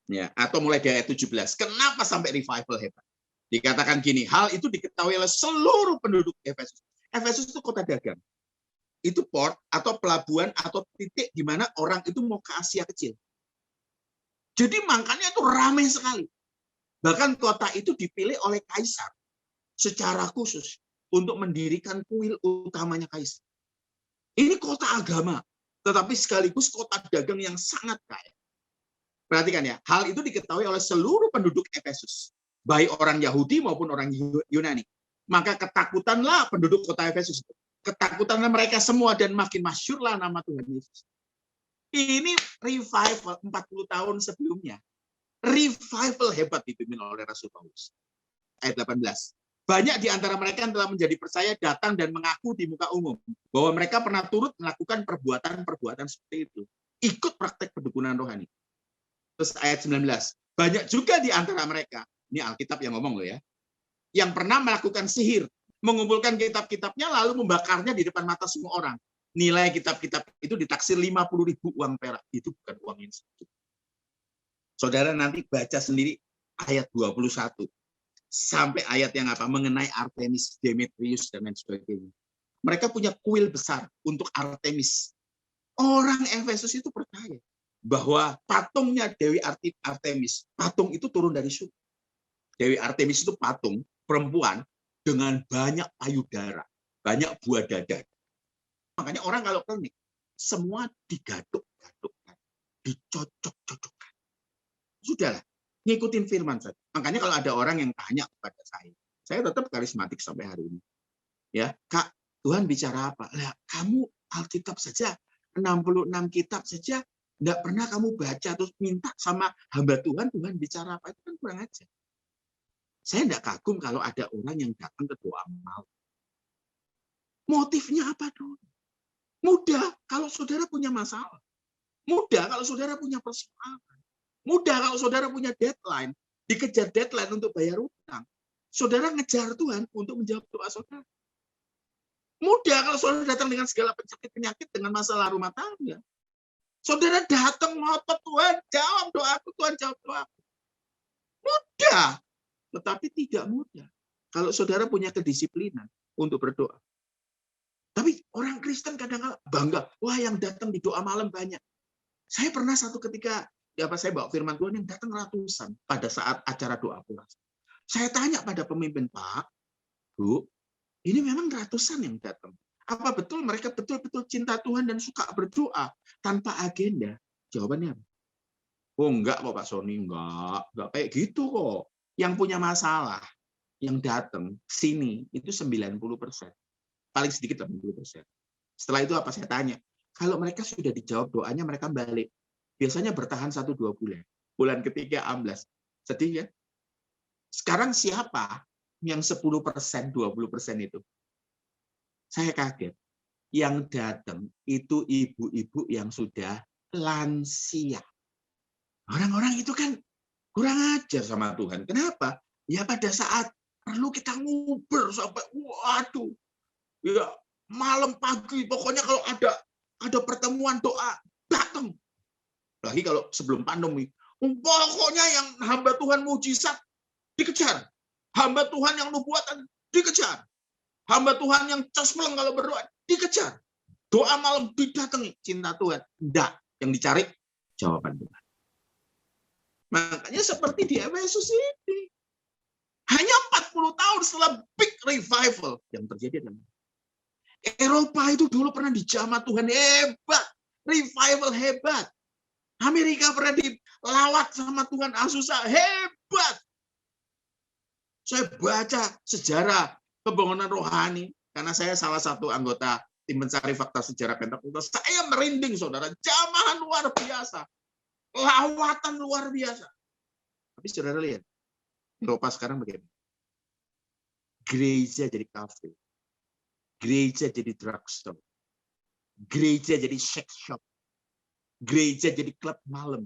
Ya, atau mulai dari ayat 17. Kenapa sampai revival hebat? Dikatakan gini, hal itu diketahui oleh seluruh penduduk Efesus. Efesus itu kota dagang. Itu port atau pelabuhan atau titik di mana orang itu mau ke Asia kecil. Jadi makanya itu ramai sekali. Bahkan kota itu dipilih oleh kaisar secara khusus untuk mendirikan kuil utamanya kaisar. Ini kota agama, tetapi sekaligus kota dagang yang sangat kaya. Perhatikan ya, hal itu diketahui oleh seluruh penduduk Efesus, baik orang Yahudi maupun orang Yunani. Maka ketakutanlah penduduk kota Efesus. Ketakutanlah mereka semua dan makin masyhurlah nama Tuhan Yesus. Ini revival 40 tahun sebelumnya. Revival hebat dipimpin oleh Rasul Paulus. Ayat 18. Banyak di antara mereka yang telah menjadi percaya datang dan mengaku di muka umum bahwa mereka pernah turut melakukan perbuatan-perbuatan seperti itu. Ikut praktek perdukunan rohani. Terus ayat 19. Banyak juga di antara mereka, ini Alkitab yang ngomong loh ya, yang pernah melakukan sihir, mengumpulkan kitab-kitabnya lalu membakarnya di depan mata semua orang. Nilai kitab-kitab itu ditaksir 50.000 uang perak. Itu bukan uang yang sedikit. Saudara nanti baca sendiri ayat 21 sampai ayat yang apa mengenai Artemis, Demetrius dan lain sebagainya. Mereka punya kuil besar untuk Artemis. Orang Efesus itu percaya bahwa patungnya Dewi Artemis, patung itu turun dari surga. Dewi Artemis itu patung perempuan dengan banyak payudara, banyak buah dada. Makanya orang kalau klinik semua digaduk-gadukkan, dicocok-cocokkan. Sudahlah, ngikutin firman saja. Makanya kalau ada orang yang tanya kepada saya tetap karismatik sampai hari ini. Ya, Kak, Tuhan bicara apa? Lah, kamu Alkitab saja, 66 kitab saja, enggak pernah kamu baca terus minta sama hamba Tuhan, Tuhan bicara apa? Itu kan kurang aja. Saya enggak kagum kalau ada orang yang datang ke doa malam. Motifnya apa dulu? Mudah kalau saudara punya masalah. Mudah kalau saudara punya persoalan. Mudah kalau saudara punya deadline, dikejar deadline untuk bayar utang. Saudara ngejar Tuhan untuk menjawab doa saudara. Mudah kalau saudara datang dengan segala penyakit-penyakit dengan masalah rumah tangga. Saudara datang ngotot, Tuhan jawab doaku, Tuhan jawab doaku. Mudah, tetapi tidak mudah kalau saudara punya kedisiplinan untuk berdoa. Tapi orang Kristen kadang-kadang bangga, wah yang datang di doa malam banyak. Saya pernah satu ketika saya bawa firman Tuhan yang datang ratusan pada saat acara doa puasa. Saya tanya pada pemimpin, Pak, Bu, ini memang ratusan yang datang. Apa betul mereka betul-betul cinta Tuhan dan suka berdoa tanpa agenda? Jawabannya apa? Oh enggak kok Pak Sony, enggak kayak gitu kok. Yang punya masalah, yang datang sini itu 90%. Paling sedikit 80%. Setelah itu apa saya tanya? Kalau mereka sudah dijawab doanya, mereka balik. Biasanya bertahan 1-2 bulan. Bulan ketiga amblas. Sedih ya? Sekarang siapa yang 10%, 20% itu? Saya kaget. Yang datang itu ibu-ibu yang sudah lansia. Orang-orang itu kan kurang ajar sama Tuhan. Kenapa? Ya pada saat perlu kita nguber sampai waduh. Ya malam pagi pokoknya kalau ada pertemuan doa datang. Lagi kalau sebelum pandemi. Pokoknya yang hamba Tuhan mujizat dikejar. Hamba Tuhan yang nubuatan dikejar. Hamba Tuhan yang cospleng kalau berdoa dikejar. Doa malam didatangi cinta Tuhan. Enggak, yang dicari jawaban Tuhan. Makanya seperti di Efesus ini. Hanya 40 tahun setelah big revival yang terjadi dalam Eropa itu dulu pernah dijamah Tuhan hebat. Revival hebat. Amerika pernah dilawat sama Tuhan Azusa hebat. Saya baca sejarah pembangunan rohani karena saya salah satu anggota tim mencari fakta sejarah Pentakosta. Saya merinding, saudara. Jamahan luar biasa, lawatan luar biasa. Tapi saudara lihat, Eropa sekarang bagaimana? Gereja jadi kafe, gereja jadi drugstore, gereja jadi sex shop, gereja jadi klub malam,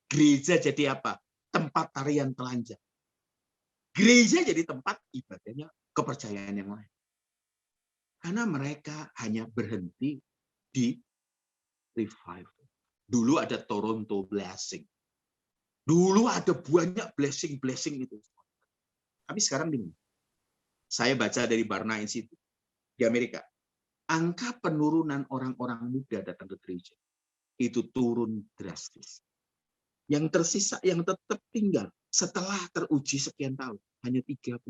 gereja jadi apa? Tempat tarian telanjang. Gereja jadi tempat ibadahnya kepercayaan yang lain. Karena mereka hanya berhenti di revival. Dulu ada Toronto Blessing. Dulu ada banyak blessing itu. Tapi sekarang gini. Saya baca dari Barna Institute di Amerika. Angka penurunan orang-orang muda datang ke gereja itu turun drastis. Yang tersisa, yang tetap tinggal setelah teruji sekian tahun, hanya 30%.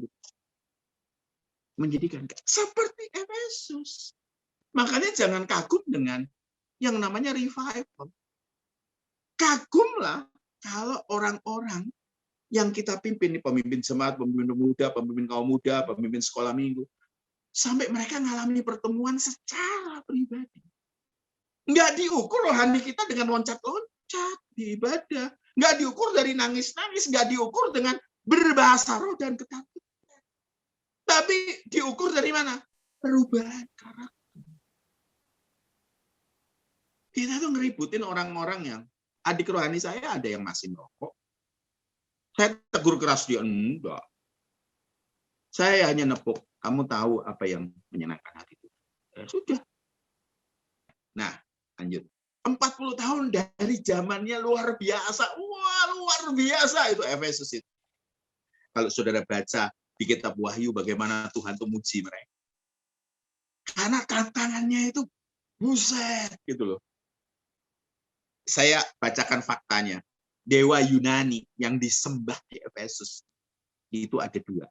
Menjadikan seperti Efesus. Makanya jangan kagum dengan yang namanya revival. Kagumlah kalau orang-orang yang kita pimpin, pemimpin jemaat, pemimpin muda, pemimpin kaum muda, pemimpin sekolah minggu, sampai mereka mengalami pertemuan secara pribadi. Nggak diukur rohani kita dengan loncat-loncat di ibadah. Nggak diukur dari nangis-nangis, nggak diukur dengan berbahasa roh dan ketakutan. Tapi diukur dari mana? Perubahan karakter. Kita tuh ngeributin orang-orang yang adik rohani saya ada yang masih merokok. Saya tegur keras dia, enggak. Saya hanya nepuk, kamu tahu apa yang menyenangkan hati itu. Ya sudah. Nah, lanjut. 40 tahun dari zamannya luar biasa. Wah, luar biasa itu Efesus itu. Kalau saudara baca di kitab Wahyu bagaimana Tuhan tuh muji mereka. Karena tantangannya itu buset gitu loh. Saya bacakan faktanya. Dewa Yunani yang disembah di Efesus itu ada 2.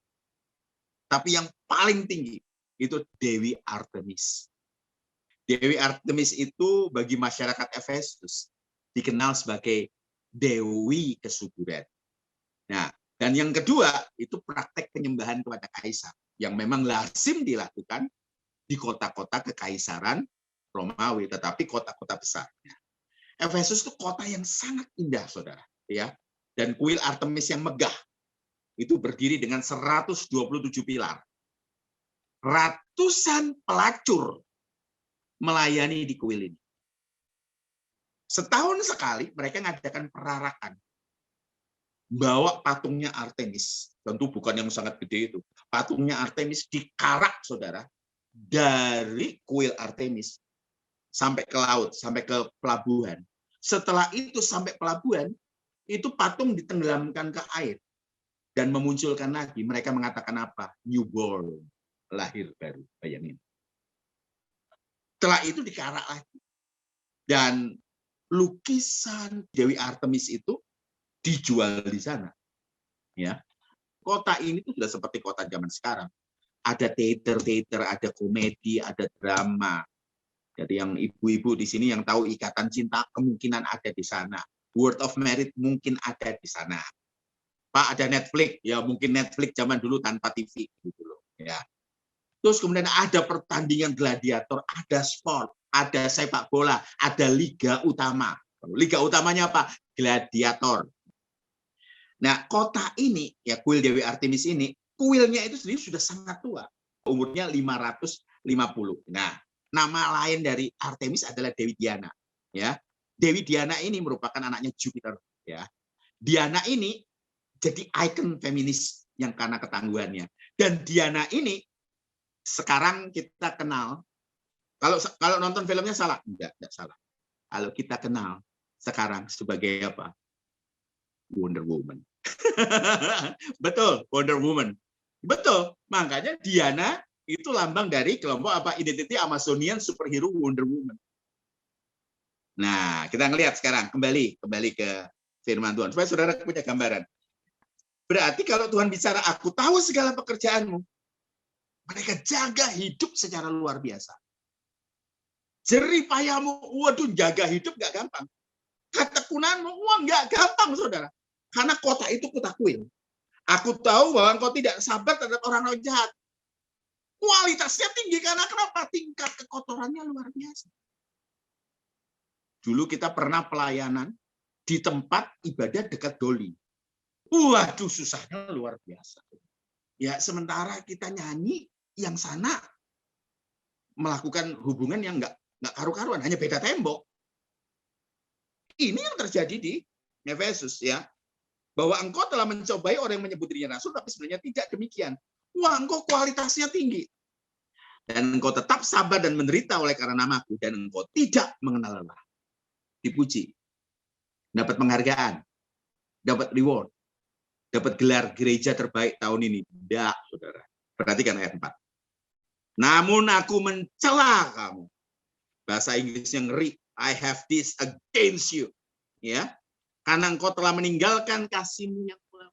Tapi yang paling tinggi itu Dewi Artemis. Dewi Artemis itu bagi masyarakat Efesus dikenal sebagai Dewi Kesuburan. Nah, dan yang kedua itu praktek penyembahan kepada kaisar yang memang lazim dilakukan di kota-kota kekaisaran Romawi, tetapi kota-kota besar. Efesus itu kota yang sangat indah, saudara, ya. Dan kuil Artemis yang megah itu berdiri dengan 127 pilar. Ratusan pelacur melayani di kuil ini. Setahun sekali mereka mengadakan perarakan. Bawa patungnya Artemis. Tentu bukan yang sangat gede itu. Patungnya Artemis dikarak, saudara, dari kuil Artemis sampai ke laut, sampai ke pelabuhan. Setelah itu sampai pelabuhan, itu patung ditenggelamkan ke air. Dan memunculkan lagi. Mereka mengatakan apa? Newborn. Lahir baru. Bayangin. Setelah itu dikarak lagi. Dan lukisan Dewi Artemis itu dijual di sana. Ya. Kota ini tuh sudah seperti kota zaman sekarang. Ada teater, ada komedi, ada drama. Jadi yang ibu-ibu di sini yang tahu Ikatan Cinta kemungkinan ada di sana. Word of Merit mungkin ada di sana. Pak, ada Netflix, ya mungkin Netflix zaman dulu tanpa TV gitu loh, ya. Terus kemudian ada pertandingan gladiator, ada sport, ada sepak bola, ada liga utama. Liga utamanya apa? Gladiator. Nah, kota ini, ya kuil Dewi Artemis ini, kuilnya itu sendiri sudah sangat tua. Umurnya 550. Nah, nama lain dari Artemis adalah Dewi Diana. Ya, Dewi Diana ini merupakan anaknya Jupiter. Ya, Diana ini jadi ikon feminis yang karena ketangguhannya. Dan Diana ini sekarang kita kenal. Kalau nonton filmnya salah, enggak salah. Kalau kita kenal sekarang sebagai apa? Wonder Woman. Betul, Wonder Woman. Betul. Makanya Diana itu lambang dari kelompok apa? Identity Amazonian Superhero Wonder Woman. Nah, kita ngelihat sekarang kembali ke firman Tuhan supaya saudara punya gambaran. Berarti kalau Tuhan bicara, aku tahu segala pekerjaanmu. Mereka jaga hidup secara luar biasa. Jerih payahmu, waduh, jaga hidup nggak gampang. Ketekunanmu, wah nggak gampang, saudara. Karena kota itu kota kuil. Aku tahu bahwa engkau tidak sabar terhadap orang-orang jahat. Kualitasnya tinggi karena kenapa? Tingkat kekotorannya luar biasa. Dulu kita pernah pelayanan di tempat ibadah dekat Doli. Waduh, susahnya luar biasa. Ya, sementara kita nyanyi, yang sana melakukan hubungan yang nggak karu-karuan, hanya beda tembok. Ini yang terjadi di Efesus, ya. Bahwa engkau telah mencobai orang yang menyebut dirinya rasul, tapi sebenarnya tidak demikian. Wah, engkau kualitasnya tinggi. Dan engkau tetap sabar dan menderita oleh karena namaku, dan engkau tidak mengenal lelah. Dipuji. Dapat penghargaan. Dapat reward. Dapat gelar gereja terbaik tahun ini. Tidak, saudara. Perhatikan ayat 4. Namun aku mencela kamu. Bahasa Inggrisnya ngeri. I have this against you. Ya. Karena engkau telah meninggalkan kasih-Mu yang mula.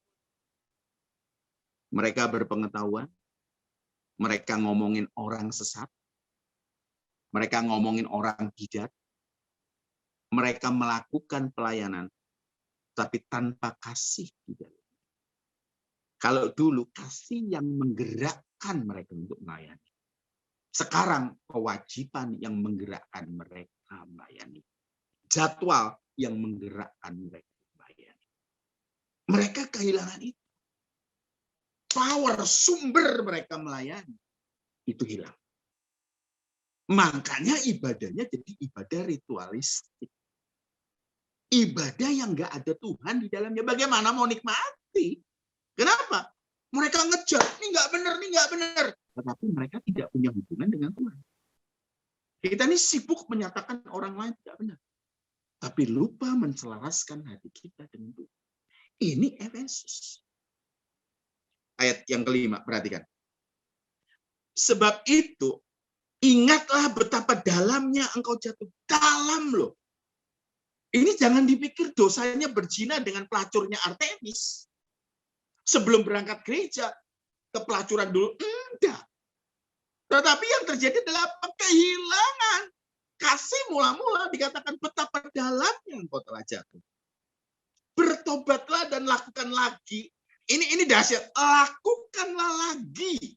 Mereka berpengetahuan. Mereka ngomongin orang sesat. Mereka ngomongin orang bidat. Mereka melakukan pelayanan. Tapi tanpa kasih di dalam. Kalau dulu kasih yang menggerakkan mereka untuk melayani. Sekarang kewajiban yang menggerakkan mereka melayani. Jadwal yang menggerakkan mereka melayani. Mereka kehilangan itu. Power, sumber mereka melayani. Itu hilang. Makanya ibadahnya jadi ibadah ritualistik. Ibadah yang nggak ada Tuhan di dalamnya. Bagaimana mau nikmati? Kenapa? Mereka ngejar, ini nggak benar, ini nggak benar. Tetapi mereka tidak punya hubungan dengan Tuhan. Kita ini sibuk menyatakan orang lain tidak benar. Tapi lupa menselaraskan hati kita dengan Tuhan. Ini Efesus. Ayat yang kelima, perhatikan. Sebab itu, ingatlah betapa dalamnya engkau jatuh. Dalam loh. Ini jangan dipikir dosanya berzina dengan pelacurnya Artemis. Sebelum berangkat gereja, ke pelacuran dulu. Enggak. Tetapi yang terjadi adalah kehilangan. Kasih mula-mula dikatakan betapa dalamnya engkau telah jatuh. Bertobatlah dan lakukan lagi. Ini dahsyat. Lakukanlah lagi.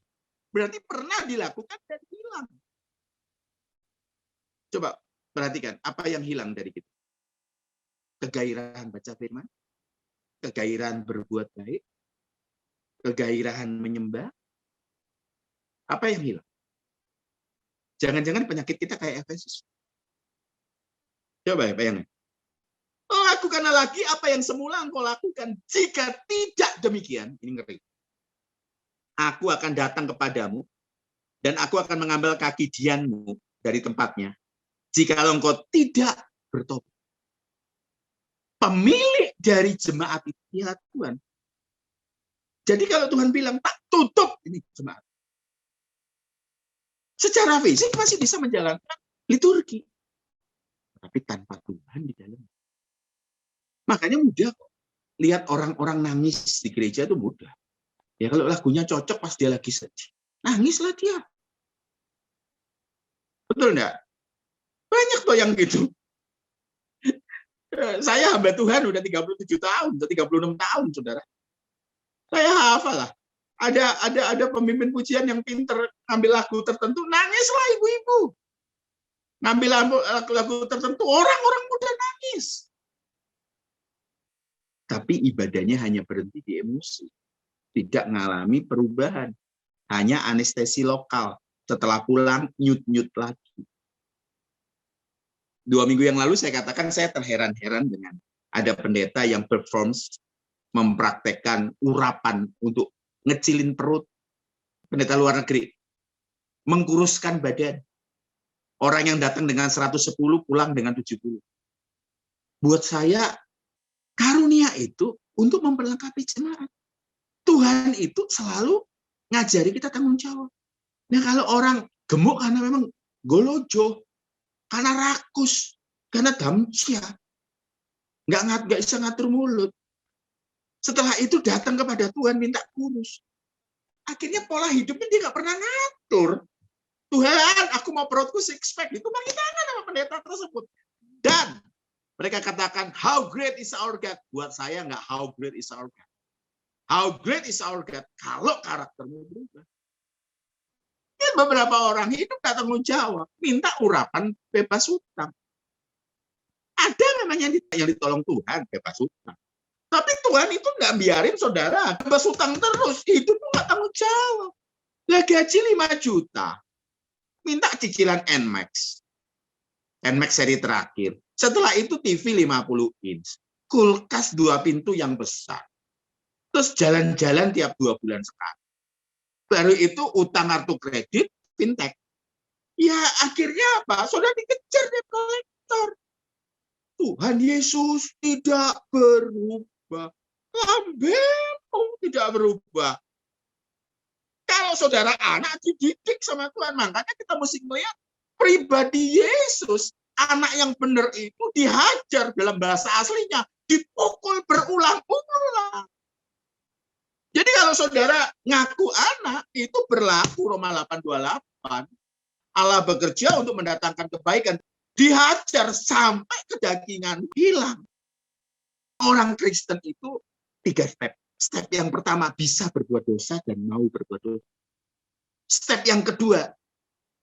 Berarti pernah dilakukan dan hilang. Coba perhatikan apa yang hilang dari kita. Kegairahan baca firman. Kegairahan berbuat baik. Kegairahan menyembah. Apa yang hilang? Jangan-jangan penyakit kita kayak Efesus. Coba ya bayangin. Lakukanlah lagi apa yang semula engkau lakukan. Jika tidak demikian, ini ngeri. Aku akan datang kepadamu dan aku akan mengambil kaki dianmu dari tempatnya. Jika engkau tidak bertobat. Pemilik dari jemaat itu ya Tuhan. Jadi kalau Tuhan bilang tak tutup ini jemaat. Secara fisik masih bisa menjalankan liturgi. Tapi tanpa Tuhan di dalam. Makanya mudah kok. Lihat orang-orang nangis di gereja itu mudah. Ya kalau lagunya cocok pas dia lagi sedih, nangislah dia. Betul enggak? Banyak tuh yang gitu. Saya hamba Tuhan udah 37 tahun, udah 36 tahun, Saudara. Saya hafal lah. Ada pemimpin pujian yang pinter ngambil lagu tertentu, nangislah ibu-ibu. Ngambil lagu tertentu, orang-orang muda nangis. Tapi ibadahnya hanya berhenti di emosi. Tidak mengalami perubahan. Hanya anestesi lokal. Setelah pulang, nyut-nyut lagi. 2 minggu yang lalu saya katakan saya terheran-heran dengan ada pendeta yang performs mempraktekkan urapan untuk ngecilin perut. Pendeta luar negeri. Mengkuruskan badan. Orang yang datang dengan 110 pulang dengan 70. Buat saya, karunia itu untuk memperlengkapi jemaat. Tuhan itu selalu ngajari kita tanggung jawab. Nah kalau orang gemuk karena memang golojo, karena rakus, karena damcia, nggak bisa ngatur mulut. Setelah itu datang kepada Tuhan minta kurus. Akhirnya pola hidupnya dia nggak pernah ngatur. Tuhan, aku mau perutku six pack. Ditumpangi tangan sama pendeta tersebut. Dan mereka katakan, how great is our God? Buat saya nggak how great is our God. How great is our God? Kalau karaktermu berubah. Ya, beberapa orang hidup tak tanggung jawab. Minta urapan bebas hutang. Ada memang yang ditolong Tuhan bebas hutang. Tapi Tuhan itu nggak biarin saudara bebas hutang terus. Hidup nggak tanggung jawab. Lah gaji 5 juta. Minta cicilan NMAX. NMAX seri terakhir. Setelah itu TV 50 inch. Kulkas 2 pintu yang besar. Terus jalan-jalan tiap 2 bulan sekali. Baru itu utang kartu kredit, fintech. Ya akhirnya apa? Sudah dikejar debt collector. Tuhan Yesus tidak berubah. Lambemu tidak berubah. Kalau saudara anak dididik sama Tuhan, makanya kita mesti melihat pribadi Yesus. Anak yang benar itu dihajar dalam bahasa aslinya, dipukul berulang-ulang. Jadi kalau saudara ngaku anak, itu berlaku Roma 8:28. Allah bekerja untuk mendatangkan kebaikan. Dihajar sampai kedagingan hilang. Orang Kristen itu 3 step. Step yang pertama, bisa berbuat dosa dan mau berbuat dosa. Step yang kedua,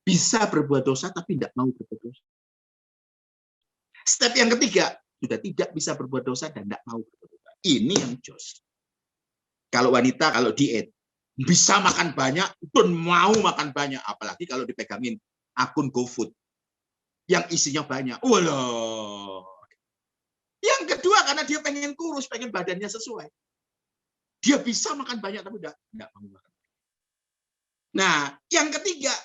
bisa berbuat dosa tapi tidak mau berbuat dosa. Step yang ketiga, sudah tidak bisa berbuat dosa dan tidak mau berbuat dosa. Ini yang jos. Kalau wanita, kalau diet, bisa makan banyak dan mau makan banyak. Apalagi kalau dipegangin akun GoFood yang isinya banyak. Walah. Yang kedua, karena dia pengen kurus, pengen badannya sesuai. Dia bisa makan banyak tapi tidak mau makan. Nah, yang ketiga,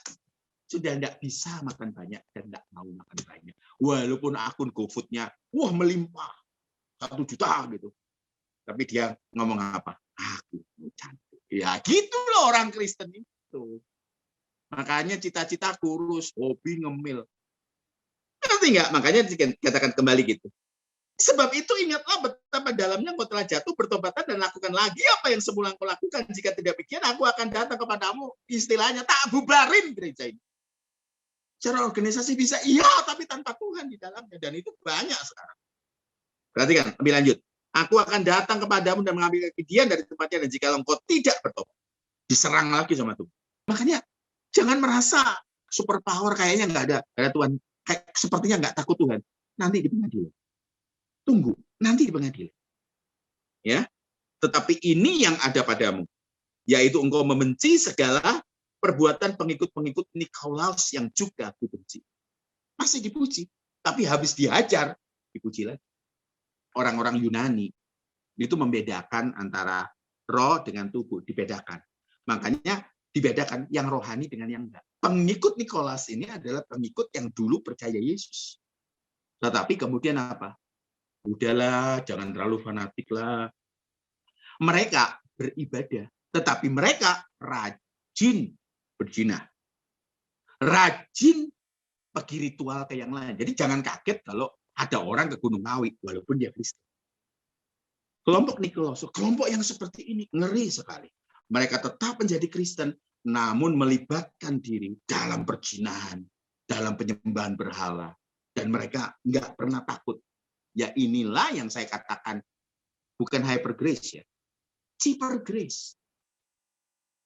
sudah tidak bisa makan banyak dan tidak mau makan banyak. Walaupun akun GoFood-nya melimpah 1 juta gitu. Tapi dia ngomong apa? Aku cantik. Ya gitu loh orang Kristen itu. Makanya cita-cita kurus, hobi ngemil. Ngerti nggak? Makanya dikatakan kembali gitu. Sebab itu ingatlah betapa dalamnya engkau telah jatuh, bertobatan dan lakukan lagi apa yang semula engkau lakukan. Jika tidak demikian, aku akan datang kepadamu. Istilahnya tak bubarin gereja ini. Secara organisasi bisa iya, tapi tanpa Tuhan di dalamnya. Dan itu banyak sekarang. Perhatikan, lebih lanjut. Aku akan datang kepadamu dan mengambil kegiatan dari tempatnya, dan jika engkau tidak bertobat, diserang lagi sama Tuhan. Makanya jangan merasa super power kayaknya nggak ada Tuhan. Kayak sepertinya nggak takut Tuhan. Nanti di pengadilan. Tunggu, nanti di pengadilan. Ya, tetapi ini yang ada padamu, yaitu engkau membenci segala perbuatan pengikut-pengikut Nikolaus yang juga dibenci. Masih dipuji, tapi habis dihajar, dipuji lagi. Orang-orang Yunani itu membedakan antara roh dengan tubuh, dibedakan. Makanya dibedakan yang rohani dengan yang enggak. Pengikut Nikolaus ini adalah pengikut yang dulu percaya Yesus. Tetapi kemudian apa? Udahlah, jangan terlalu fanatik lah. Mereka beribadah, tetapi mereka rajin berzina. Rajin pergi ritual ke yang lain. Jadi jangan kaget kalau ada orang ke Gunung Ngawi, walaupun dia Kristen. Kelompok Nikolaus, kelompok yang seperti ini, ngeri sekali. Mereka tetap menjadi Kristen, namun melibatkan diri dalam perzinahan, dalam penyembahan berhala. Dan mereka nggak pernah takut. Ya inilah yang saya katakan, bukan hyper grace ya, cheaper grace.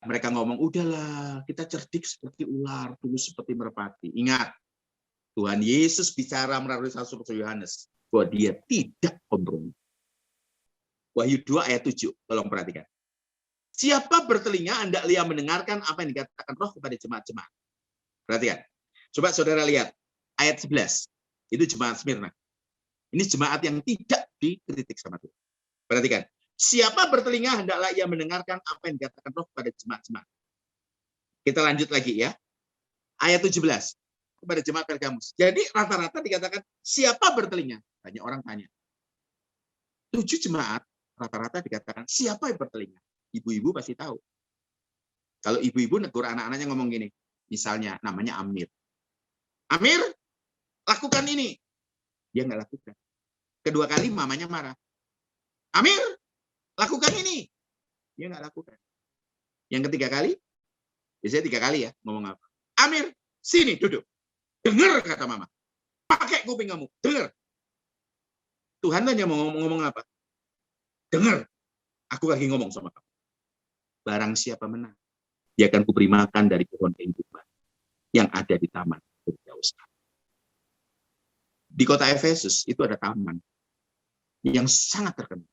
Mereka ngomong, udahlah, kita cerdik seperti ular, tulus seperti merpati. Ingat, Tuhan Yesus bicara melalui Rasul Yohanes, bahwa dia tidak kompromi. Wahyu 2 ayat 7, tolong perhatikan. Siapa bertelinga, hendaklah ia mendengarkan apa yang dikatakan Roh kepada jemaat-jemaat. Perhatikan. Coba saudara lihat, ayat 11. Itu jemaat Smyrna. Ini jemaat yang tidak dikritik sama Tuhan. Perhatikan. Siapa bertelinga, hendaklah ia mendengarkan apa yang dikatakan Roh kepada jemaat-jemaat. Kita lanjut lagi ya. Ayat 17. Kepada jemaat Pergamus. Jadi rata-rata dikatakan, siapa bertelinga? Banyak orang tanya. 7 jemaat, rata-rata dikatakan, siapa yang bertelinga? Ibu-ibu pasti tahu. Kalau ibu-ibu negur anak-anaknya ngomong gini, misalnya namanya Amir. Amir, lakukan ini. Dia nggak lakukan. Kedua kali mamanya marah. Amir, lakukan ini. Dia nggak lakukan. Yang ketiga kali, biasanya 3 kali ya, ngomong apa? Amir, sini duduk. Dengar kata mama. Pakai kuping kamu, dengar. Tuhan tanya mau ngomong apa? Dengar. Aku lagi ngomong sama kamu. Barang siapa menang, dia akan kuberi makan dari pohon kehidupan yang ada di taman Firdaus. Di kota Efesus itu ada taman yang sangat terkenal.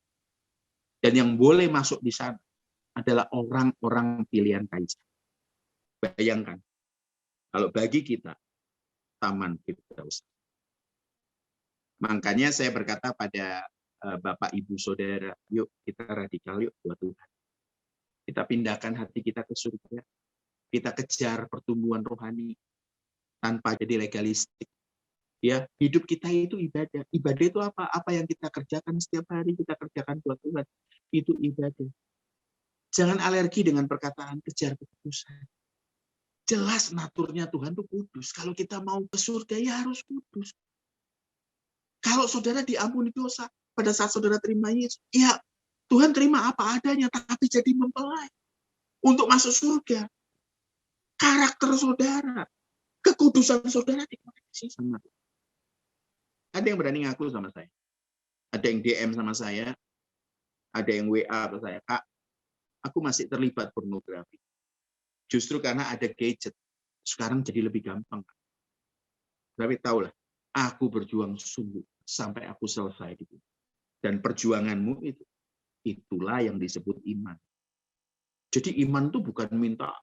Dan yang boleh masuk di sana adalah orang-orang pilihan kaisar. Bayangkan, kalau bagi kita, taman Firdaus. Makanya saya berkata pada Bapak, Ibu, Saudara, yuk kita radikal, yuk buat Tuhan. Kita pindahkan hati kita ke surga. Kita kejar pertumbuhan rohani tanpa jadi legalistik. Ya, hidup kita itu ibadah. Ibadah itu apa? Apa yang kita kerjakan setiap hari kita kerjakan buat Tuhan. Itu ibadah. Jangan alergi dengan perkataan kejar kekudusan. Jelas naturnya Tuhan itu kudus. Kalau kita mau ke surga ya harus kudus. Kalau saudara diampuni dosa pada saat saudara terima Yesus, ya Tuhan terima apa adanya, tapi jadi mempelai untuk masuk surga. Karakter saudara, kekudusan saudara dikoneksi sama Tuhan. Ada yang berani ngaku sama saya. Ada yang DM sama saya. Ada yang WA ke saya. Kak, aku masih terlibat pornografi. Justru karena ada gadget. Sekarang jadi lebih gampang. Tapi tahulah, aku berjuang sungguh sampai aku selesai. Dan perjuanganmu itu, itulah yang disebut iman. Jadi iman itu bukan minta,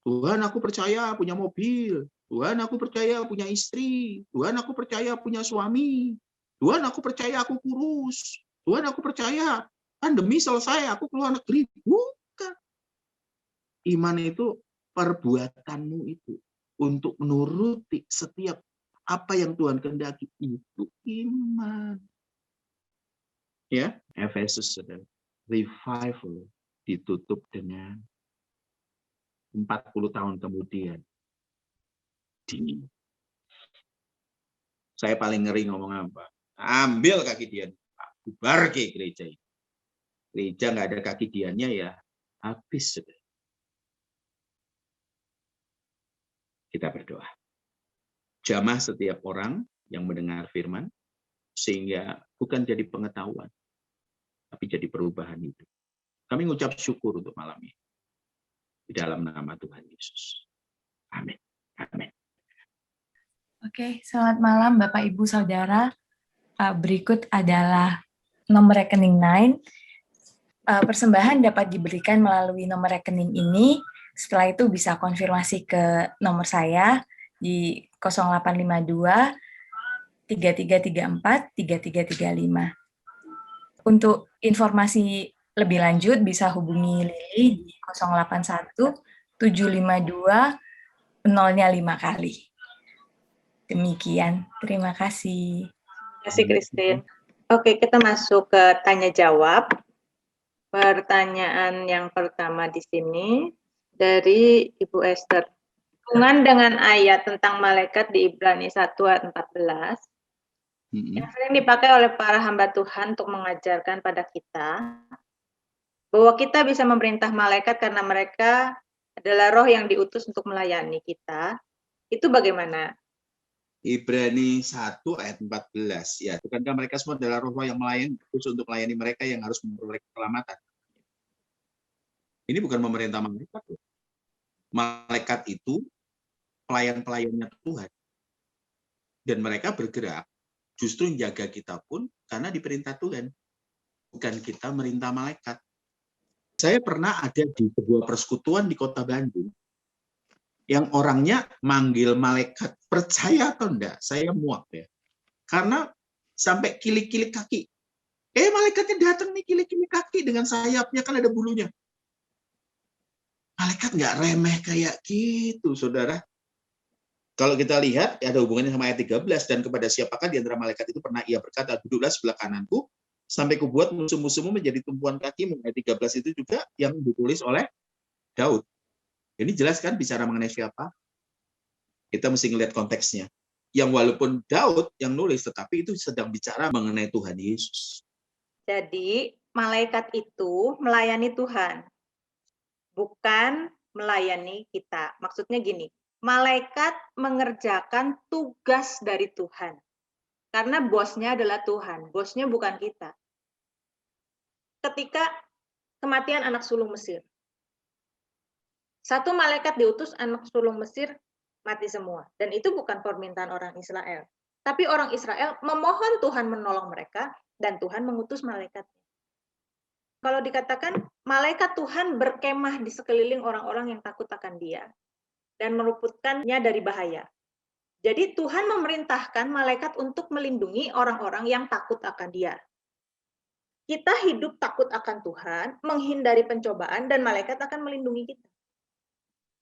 Tuhan aku percaya punya mobil, Tuhan aku percaya punya istri, Tuhan aku percaya punya suami, Tuhan aku percaya aku kurus, Tuhan aku percaya pandemi selesai aku keluar negeri. Bukan. Iman itu perbuatanmu itu untuk menuruti setiap apa yang Tuhan kehendaki, itu iman. Ya, Efesus saudara, revival ditutup dengan 40 tahun kemudian. Saya paling ngeri ngomong apa? Ambil kaki Dian, bubar ke gereja ini. Gereja nggak ada kaki Diannya ya habis. Saudara. Kita berdoa. Jamah setiap orang yang mendengar firman, sehingga bukan jadi pengetahuan, tapi jadi perubahan hidup. Kami mengucap syukur untuk malam ini. Di dalam nama Tuhan Yesus. Amin. Amin. Oke, selamat malam Bapak Ibu Saudara. Berikut adalah nomor rekening 9. Persembahan dapat diberikan melalui nomor rekening ini. Setelah itu bisa konfirmasi ke nomor saya di 0852 3334 3335. Untuk informasi lebih lanjut bisa hubungi Lili di 081 752 0-nya 5 kali. Demikian, terima kasih. Terima kasih, Christine. Oke, kita masuk ke tanya jawab. Pertanyaan yang pertama di sini dari Ibu Esther. Hubungan dengan ayat tentang malaikat di Ibrani 1 ayat 14 yang sering dipakai oleh para hamba Tuhan untuk mengajarkan pada kita Bahwa kita bisa memerintah malaikat karena mereka adalah roh yang diutus untuk melayani kita. Itu bagaimana? Ibrani 1 ayat 14. Ya, bukankah mereka semua adalah roh yang melayani, khusus untuk melayani mereka yang harus memperoleh keselamatan. Ini bukan memerintah malaikat. Malaikat itu pelayan-pelayannya Tuhan. Dan mereka bergerak justru menjaga kita pun karena diperintah Tuhan. Bukan kita merintah malaikat. Saya pernah ada di sebuah persekutuan di Kota Bandung yang orangnya manggil malaikat. Percaya atau enggak? Saya muak ya. Karena sampai kilik-kilik kaki. Malaikatnya datang nih kilik-kilik kaki dengan sayapnya, kan ada bulunya. Malaikat nggak remeh kayak gitu, saudara. Kalau kita lihat, ada hubungannya sama ayat 13, dan kepada siapakah di antara malaikat itu pernah ia berkata, duduklah sebelah kananku, sampai kubuat musuh-musuhmu menjadi tumpuan kakimu. Ayat 13 itu juga yang ditulis oleh Daud. Ini jelas kan bicara mengenai siapa? Kita mesti ngelihat konteksnya. Yang walaupun Daud yang nulis, tetapi itu sedang bicara mengenai Tuhan Yesus. Jadi, malaikat itu melayani Tuhan, bukan melayani kita. Maksudnya gini, malaikat mengerjakan tugas dari Tuhan. Karena bosnya adalah Tuhan, bosnya bukan kita. Ketika kematian anak sulung Mesir, satu malaikat diutus, anak sulung Mesir mati semua. Dan itu bukan permintaan orang Israel. Tapi orang Israel memohon Tuhan menolong mereka, dan Tuhan mengutus malaikatnya. Kalau dikatakan malaikat Tuhan berkemah di sekeliling orang-orang yang takut akan Dia dan meluputkannya dari bahaya. Jadi Tuhan memerintahkan malaikat untuk melindungi orang-orang yang takut akan Dia. Kita hidup takut akan Tuhan, menghindari pencobaan, dan malaikat akan melindungi kita.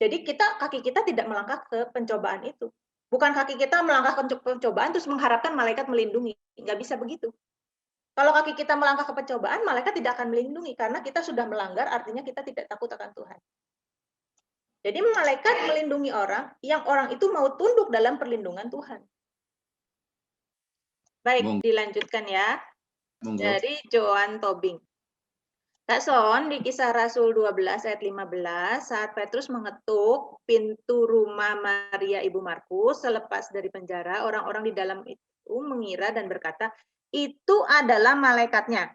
Jadi kaki kita tidak melangkah ke pencobaan itu. Bukan kaki kita melangkah ke pencobaan terus mengharapkan malaikat melindungi. Nggak bisa begitu. Kalau kaki kita melangkah ke pencobaan, malaikat tidak akan melindungi karena kita sudah melanggar, artinya kita tidak takut akan Tuhan. Jadi malaikat melindungi orang yang orang itu mau tunduk dalam perlindungan Tuhan. Baik, dilanjutkan ya. Dari Joan Tobing. Kak Son, di Kisah Rasul 12 ayat 15, saat Petrus mengetuk pintu rumah Maria Ibu Markus selepas dari penjara, orang-orang di dalam itu mengira dan berkata, itu adalah malaikatnya.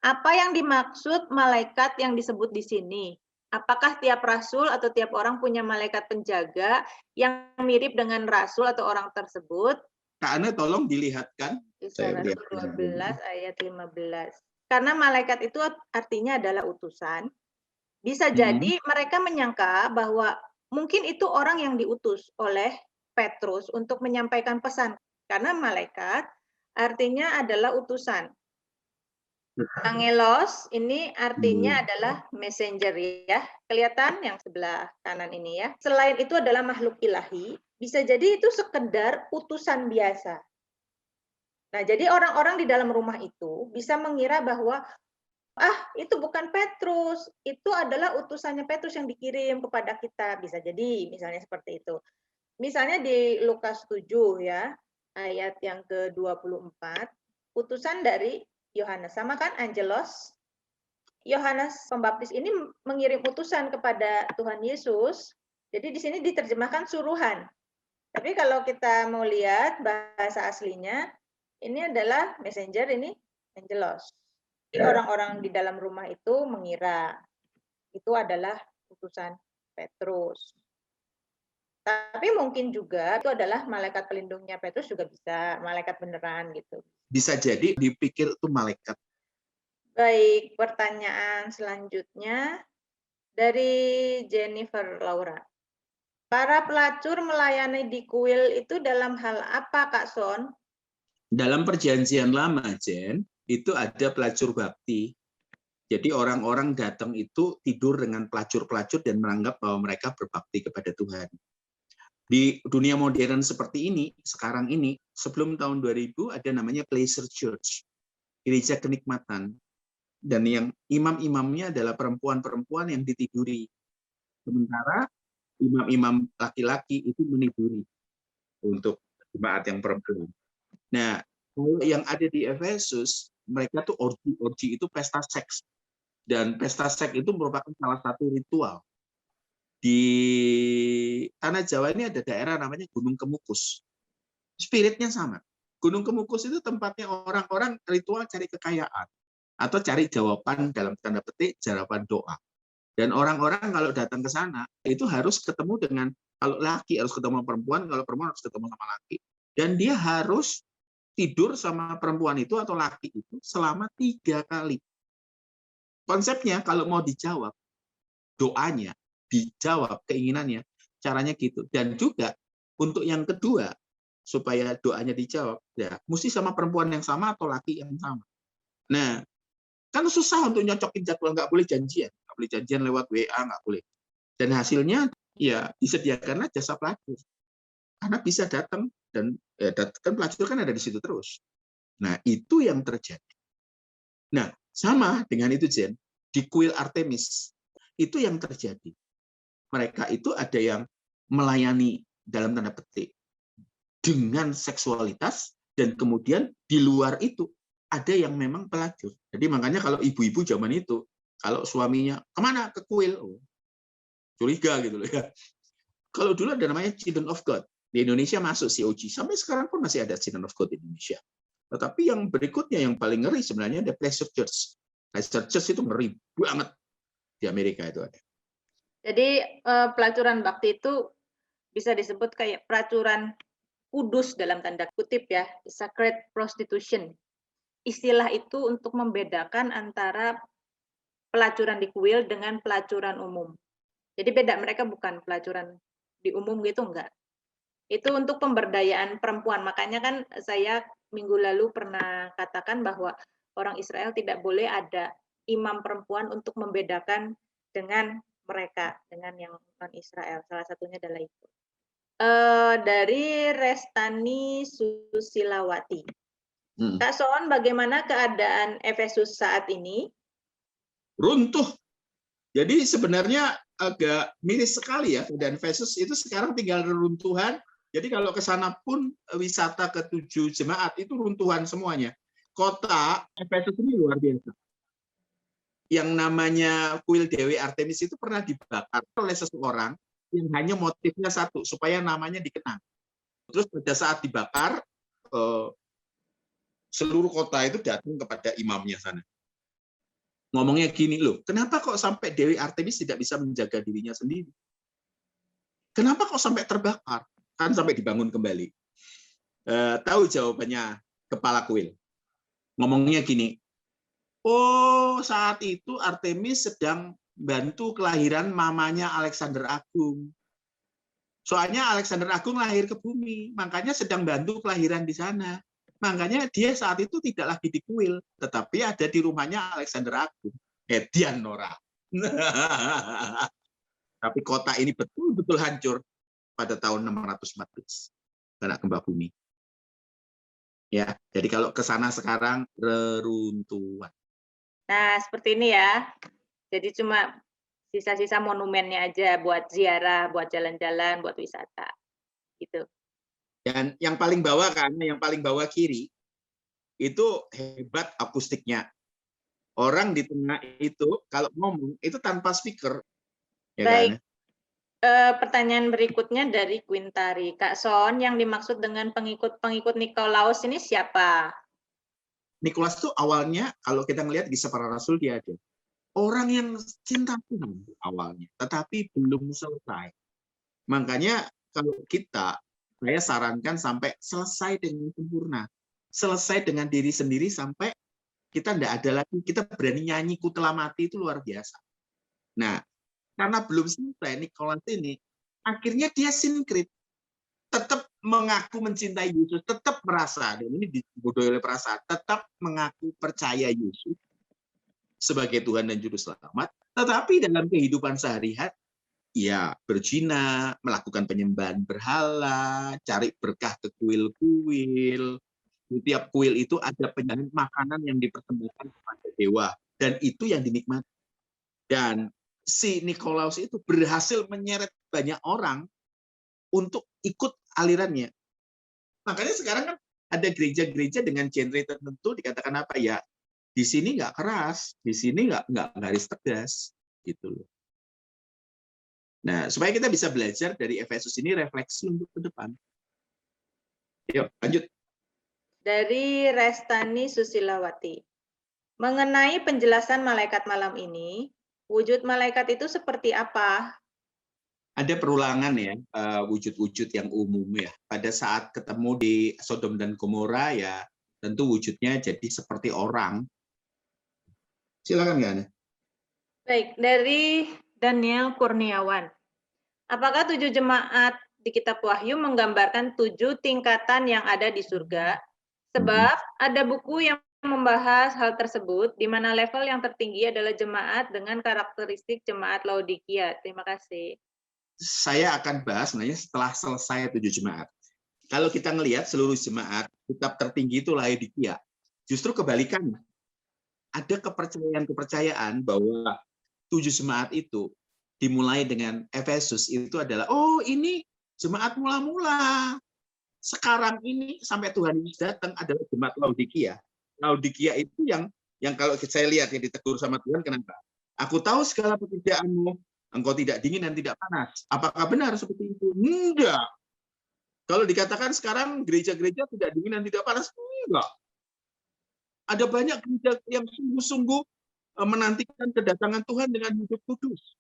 Apa yang dimaksud malaikat yang disebut di sini? Apakah tiap rasul atau tiap orang punya malaikat penjaga yang mirip dengan rasul atau orang tersebut? Kak Ana tolong dilihatkan. Kisah Rasul 12 ayat 15. Karena malaikat itu artinya adalah utusan. Bisa jadi mereka menyangka bahwa mungkin itu orang yang diutus oleh Petrus untuk menyampaikan pesan. Karena malaikat artinya adalah utusan. Angelos ini artinya adalah messenger ya. Kelihatan yang sebelah kanan ini ya. Selain itu adalah makhluk ilahi, bisa jadi itu sekedar utusan biasa. Nah, jadi orang-orang di dalam rumah itu bisa mengira bahwa itu bukan Petrus, itu adalah utusannya Petrus yang dikirim kepada kita. Bisa jadi misalnya seperti itu. Misalnya di Lukas 7 ya, ayat yang ke-24, utusan dari Yohanes. Sama kan Angelos? Yohanes Pembaptis ini mengirim utusan kepada Tuhan Yesus. Jadi di sini diterjemahkan suruhan. Tapi kalau kita mau lihat bahasa aslinya, ini adalah messenger, ini Angelos. Jadi orang-orang di dalam rumah itu mengira itu adalah utusan Petrus. Tapi mungkin juga itu adalah malaikat pelindungnya Petrus, juga bisa malaikat beneran gitu. Bisa jadi dipikir itu malaikat. Baik, pertanyaan selanjutnya dari Jennifer Laura. Para pelacur melayani di kuil itu dalam hal apa, Kak Son? Dalam perjanjian lama, Jen, itu ada pelacur bakti. Jadi orang-orang datang itu tidur dengan pelacur-pelacur dan menganggap bahwa mereka berbakti kepada Tuhan. Di dunia modern seperti ini, sekarang ini, sebelum tahun 2000 ada namanya pleasure church, gereja kenikmatan. Dan yang imam-imamnya adalah perempuan-perempuan yang ditiduri. Sementara imam-imam laki-laki itu meniduri untuk jemaat yang perempuan. Nah, kalau yang ada di Efesus, mereka tuh orgi itu pesta seks. Dan pesta seks itu merupakan salah satu ritual. Di tanah Jawa ini ada daerah namanya Gunung Kemukus. Spiritnya sama. Gunung Kemukus itu tempatnya orang-orang ritual cari kekayaan atau cari jawaban dalam tanda petik jawaban doa. Dan orang-orang kalau datang ke sana itu harus ketemu dengan, kalau laki harus ketemu sama perempuan, kalau perempuan harus ketemu sama laki. Dan dia harus tidur sama perempuan itu atau laki itu selama 3 kali. Konsepnya kalau mau dijawab, doanya, dijawab keinginannya, caranya gitu. Dan juga untuk yang kedua, supaya doanya dijawab, ya mesti sama perempuan yang sama atau laki yang sama. Nah, kan susah untuk nyocokin jadwal, nggak boleh janjian lewat WA, nggak boleh. Dan hasilnya ya disediakanlah jasa pelacur. Karena bisa datang dan kan pelacur kan ada di situ terus. Nah, itu yang terjadi. Nah, sama dengan itu, Jen, di kuil Artemis, itu yang terjadi. Mereka itu ada yang melayani dalam tanda petik dengan seksualitas, dan kemudian di luar itu ada yang memang pelacur. Jadi makanya kalau ibu-ibu zaman itu, kalau suaminya kemana ke kuil, curiga gitu loh ya. Kalau dulu ada namanya Children of God. Di Indonesia masuk COG. Sampai sekarang pun masih ada Children of God di Indonesia. Tetapi yang berikutnya yang paling ngeri sebenarnya ada Pleasure Church. Pleasure Church itu ngeri banget di Amerika itu ada. Jadi pelacuran bakti itu bisa disebut kayak pelacuran kudus dalam tanda kutip ya, sacred prostitution. Istilah itu untuk membedakan antara pelacuran di kuil dengan pelacuran umum. Jadi beda, mereka bukan pelacuran di umum gitu, enggak. Itu untuk pemberdayaan perempuan. Makanya kan saya minggu lalu pernah katakan bahwa orang Israel tidak boleh ada imam perempuan untuk membedakan dengan mereka, dengan yang non-Israel. Salah satunya adalah itu. Dari Restani Susilawati. Kak Soon, bagaimana keadaan Efesus saat ini? Runtuh. Jadi sebenarnya agak miris sekali ya. Dan Efesus itu sekarang tinggal reruntuhan. Jadi kalau ke sana pun wisata ke-7 jemaat itu runtuhan semuanya. Kota Efesus ini luar biasa. Yang namanya kuil Dewi Artemis itu pernah dibakar oleh seseorang yang hanya motifnya satu, supaya namanya dikenang. Terus pada saat dibakar, seluruh kota itu datang kepada imamnya sana. Ngomongnya gini loh, kenapa kok sampai Dewi Artemis tidak bisa menjaga dirinya sendiri? Kenapa kok sampai terbakar? Kan sampai dibangun kembali. Tahu jawabannya kepala kuil. Ngomongnya gini, oh saat itu Artemis sedang bantu kelahiran mamanya Alexander Agung. Soalnya Alexander Agung lahir ke bumi, makanya sedang bantu kelahiran di sana. Makanya dia saat itu tidak lagi di kuil, tetapi ada di rumahnya Alexander Agung. Hedian Nora. Tapi kota ini betul-betul hancur pada tahun 614 kena gempa bumi. Ya, jadi kalau ke sana sekarang reruntuhan. Nah, seperti ini ya. Jadi cuma sisa-sisa monumennya aja buat ziarah, buat jalan-jalan, buat wisata. Gitu. Dan yang paling bawah yang paling bawah kiri itu hebat akustiknya. Orang di tengah itu kalau ngomong itu tanpa speaker. Ya. Baik. Kan? Pertanyaan berikutnya dari Quintari. Kak Son, yang dimaksud dengan pengikut Nikolaus ini siapa? Nikolaus itu awalnya kalau kita melihat kisah para rasul dia ada orang yang cinta Tuhan awalnya, tetapi belum selesai. Makanya kalau saya sarankan sampai selesai dengan sempurna, selesai dengan diri sendiri sampai kita tidak ada lagi, kita berani nyanyi ku telah mati, itu luar biasa. Nah, karena belum selesai Nikolaus ini, akhirnya dia sinkrit, tetap mengaku mencintai Yesus, tetap merasa, dan ini dibodohi oleh perasaan, tetap mengaku percaya Yesus sebagai Tuhan dan Juru Selamat, tetapi dalam kehidupan sehari-hari, ya berzina, melakukan penyembahan berhala, cari berkah ke kuil-kuil. Di tiap kuil itu ada penyajian makanan yang dipersembahkan kepada dewa, dan itu yang dinikmati. Dan si Nikolaus itu berhasil menyeret banyak orang untuk ikut alirannya. Makanya sekarang kan ada gereja-gereja dengan genre tertentu dikatakan apa ya? Di sini nggak keras, di sini nggak garis tegas, gitu loh. Nah, supaya kita bisa belajar dari Efesus ini refleksi untuk ke depan. Yuk, lanjut. Dari Restani Susilawati. Mengenai penjelasan malaikat malam ini, wujud malaikat itu seperti apa? Ada perulangan ya, wujud-wujud yang umum ya. Pada saat ketemu di Sodom dan Gomora ya, tentu wujudnya jadi seperti orang. Silakan Gana. Baik, dari Daniel Kurniawan. Apakah 7 jemaat di kitab Wahyu menggambarkan 7 tingkatan yang ada di surga? Sebab ada buku yang membahas hal tersebut, di mana level yang tertinggi adalah jemaat dengan karakteristik jemaat Laodikia. Terima kasih. Saya akan bahas sebenarnya setelah selesai 7 jemaat. Kalau kita ngelihat seluruh jemaat, kitab tertinggi itu Laodikia. Justru kebalikannya. Ada kepercayaan bahwa 7 jemaat itu dimulai dengan Efesus itu adalah, oh ini jemaat mula-mula. Sekarang ini sampai Tuhan Yesus datang adalah jemaat Laodikia. Laodikia itu yang kalau saya lihat yang ditegur sama Tuhan, kenapa? Aku tahu segala pekerjaanmu, engkau tidak dingin dan tidak panas. Apakah benar seperti itu? Enggak. Kalau dikatakan sekarang gereja-gereja tidak dingin dan tidak panas, enggak. Ada banyak gereja yang sungguh-sungguh menantikan kedatangan Tuhan dengan hidup kudus.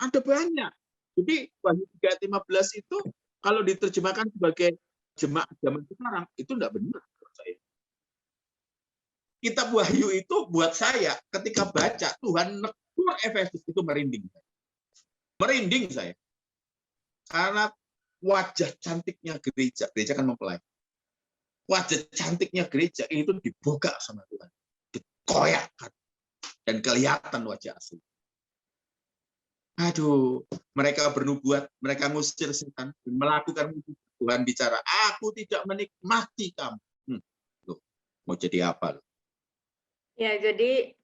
Ada banyak. Jadi Wahyu 3:15 itu kalau diterjemahkan sebagai jemaat zaman sekarang, itu enggak benar menurut saya. Kitab Wahyu itu buat saya ketika baca Tuhan negur Efesus itu merinding. Merinding saya. Karena wajah cantiknya gereja kan mempelai. Wajah cantiknya gereja itu dibuka sama Tuhan. Dikoyakkan. Dan kelihatan wajah asli. Aduh, mereka bernubuat, mereka ngusir setan, melakukan Tuhan bicara, aku tidak menikmati kamu. Loh, mau jadi apa? Loh? Ya, jadi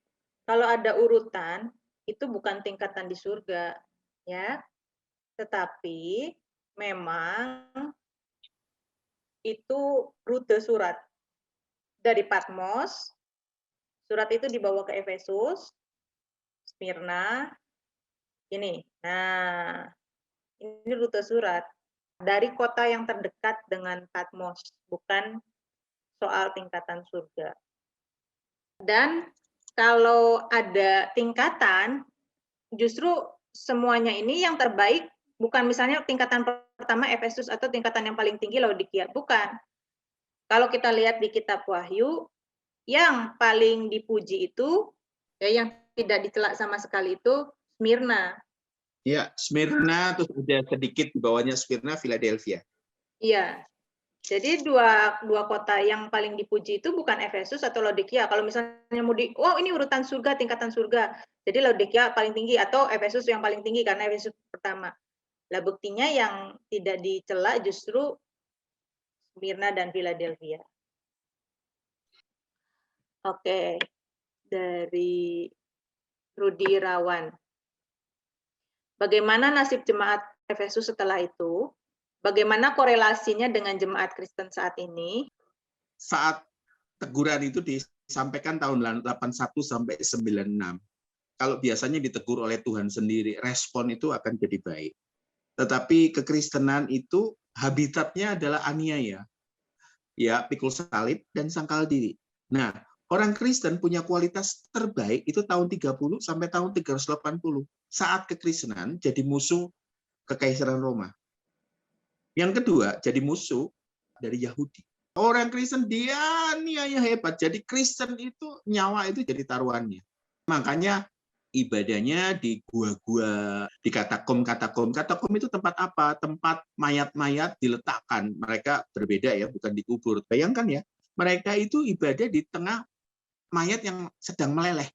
kalau ada urutan, itu bukan tingkatan di surga, ya. Tetapi memang itu rute surat. Dari Patmos, surat itu dibawa ke Efesus, Smyrna, ini. Nah, ini rute surat. Dari kota yang terdekat dengan Patmos, bukan soal tingkatan surga. Dan kalau ada tingkatan, justru semuanya ini yang terbaik, bukan misalnya tingkatan pertama Efesus atau tingkatan yang paling tinggi Laodikia, bukan. Kalau kita lihat di kitab Wahyu, yang paling dipuji itu, ya, yang tidak dicela sama sekali itu Smyrna. Ya, Smyrna, terus ada sedikit di bawahnya Smyrna, Philadelphia. Iya. Jadi dua kota yang paling dipuji itu bukan Efesus atau Laodikia. Kalau misalnya mau wow ini urutan surga, tingkatan surga. Jadi Laodikia paling tinggi atau Efesus yang paling tinggi karena Efesus pertama. Lah buktinya yang tidak dicela justru Smyrna dan Philadelphia. Oke. Dari Rudi Rawan. Bagaimana nasib jemaat Efesus setelah itu? Bagaimana korelasinya dengan jemaat Kristen saat ini? Saat teguran itu disampaikan tahun 81 sampai 96. Kalau biasanya ditegur oleh Tuhan sendiri, respon itu akan jadi baik. Tetapi kekristenan itu habitatnya adalah aniaya. Ya, pikul salib dan sangkal diri. Nah, orang Kristen punya kualitas terbaik itu tahun 30 sampai tahun 380. Saat kekristenan jadi musuh kekaisaran Roma. Yang kedua, jadi musuh dari Yahudi. Orang Kristen dia niaya hebat. Jadi Kristen itu nyawa itu jadi taruhannya. Makanya ibadahnya di gua-gua, di katakom. Katakom itu tempat apa? Tempat mayat-mayat diletakkan. Mereka berbeda ya, bukan dikubur. Bayangkan ya, mereka itu ibadah di tengah mayat yang sedang meleleh.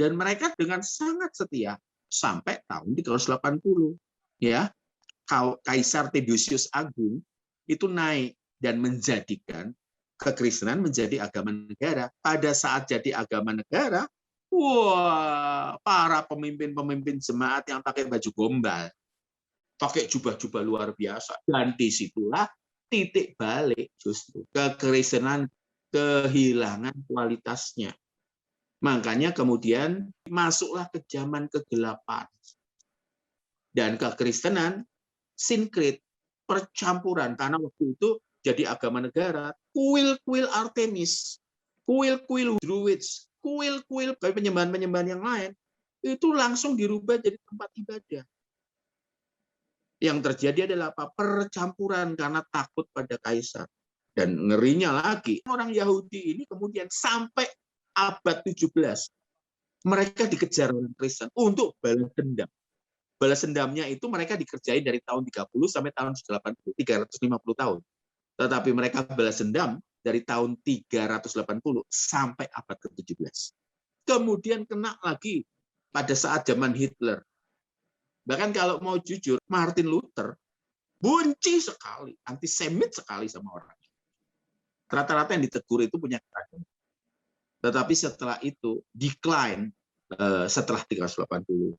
Dan mereka dengan sangat setia sampai tahun 380. Ya. Kaisar Tiberius Agung itu naik dan menjadikan kekristenan menjadi agama negara. Pada saat jadi agama negara, wah, para pemimpin-pemimpin jemaat yang pakai baju gombal, pakai jubah-jubah luar biasa. Dan disitulah titik balik justru kekristenan kehilangan kualitasnya. Makanya kemudian masuklah ke zaman kegelapan. Dan kekristenan, sinkret, percampuran. Karena waktu itu jadi agama negara, kuil-kuil Artemis, kuil-kuil Druids, kuil-kuil penyembahan-penyembahan yang lain, itu langsung dirubah jadi tempat ibadah. Yang terjadi adalah apa? Percampuran karena takut pada kaisar. Dan ngerinya lagi, orang Yahudi ini kemudian sampai abad 17, mereka dikejar orang Kristen untuk balas dendam. Balas dendamnya itu mereka dikerjain dari tahun 30 sampai tahun 80, 350 tahun. Tetapi mereka balas dendam dari tahun 380 sampai abad ke-17. Kemudian kena lagi pada saat zaman Hitler. Bahkan kalau mau jujur, Martin Luther benci sekali, antisemit sekali sama orang. Rata-rata yang ditegur itu punya keragaman. Tetapi setelah itu decline setelah 380.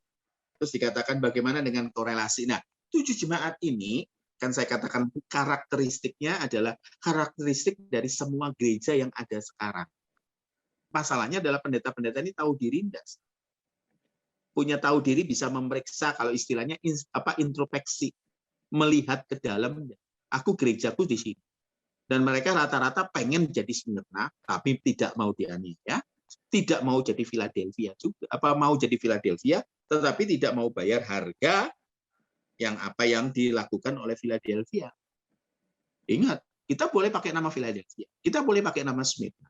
Terus dikatakan bagaimana dengan korelasi. Nah, 7 jemaat ini kan saya katakan karakteristiknya adalah karakteristik dari semua gereja yang ada sekarang. Masalahnya adalah pendeta-pendeta ini tahu diri enggak? Punya tahu diri, bisa memeriksa, kalau istilahnya introspeksi, melihat ke dalam. Aku gerejaku di sini. Dan mereka rata-rata pengen jadi Smyrna, tapi tidak mau dianiaya, tidak mau jadi Philadelphia juga. Mau jadi Philadelphia, tetapi tidak mau bayar harga yang dilakukan oleh Philadelphia. Ingat, kita boleh pakai nama Philadelphia, kita boleh pakai nama Smyrna.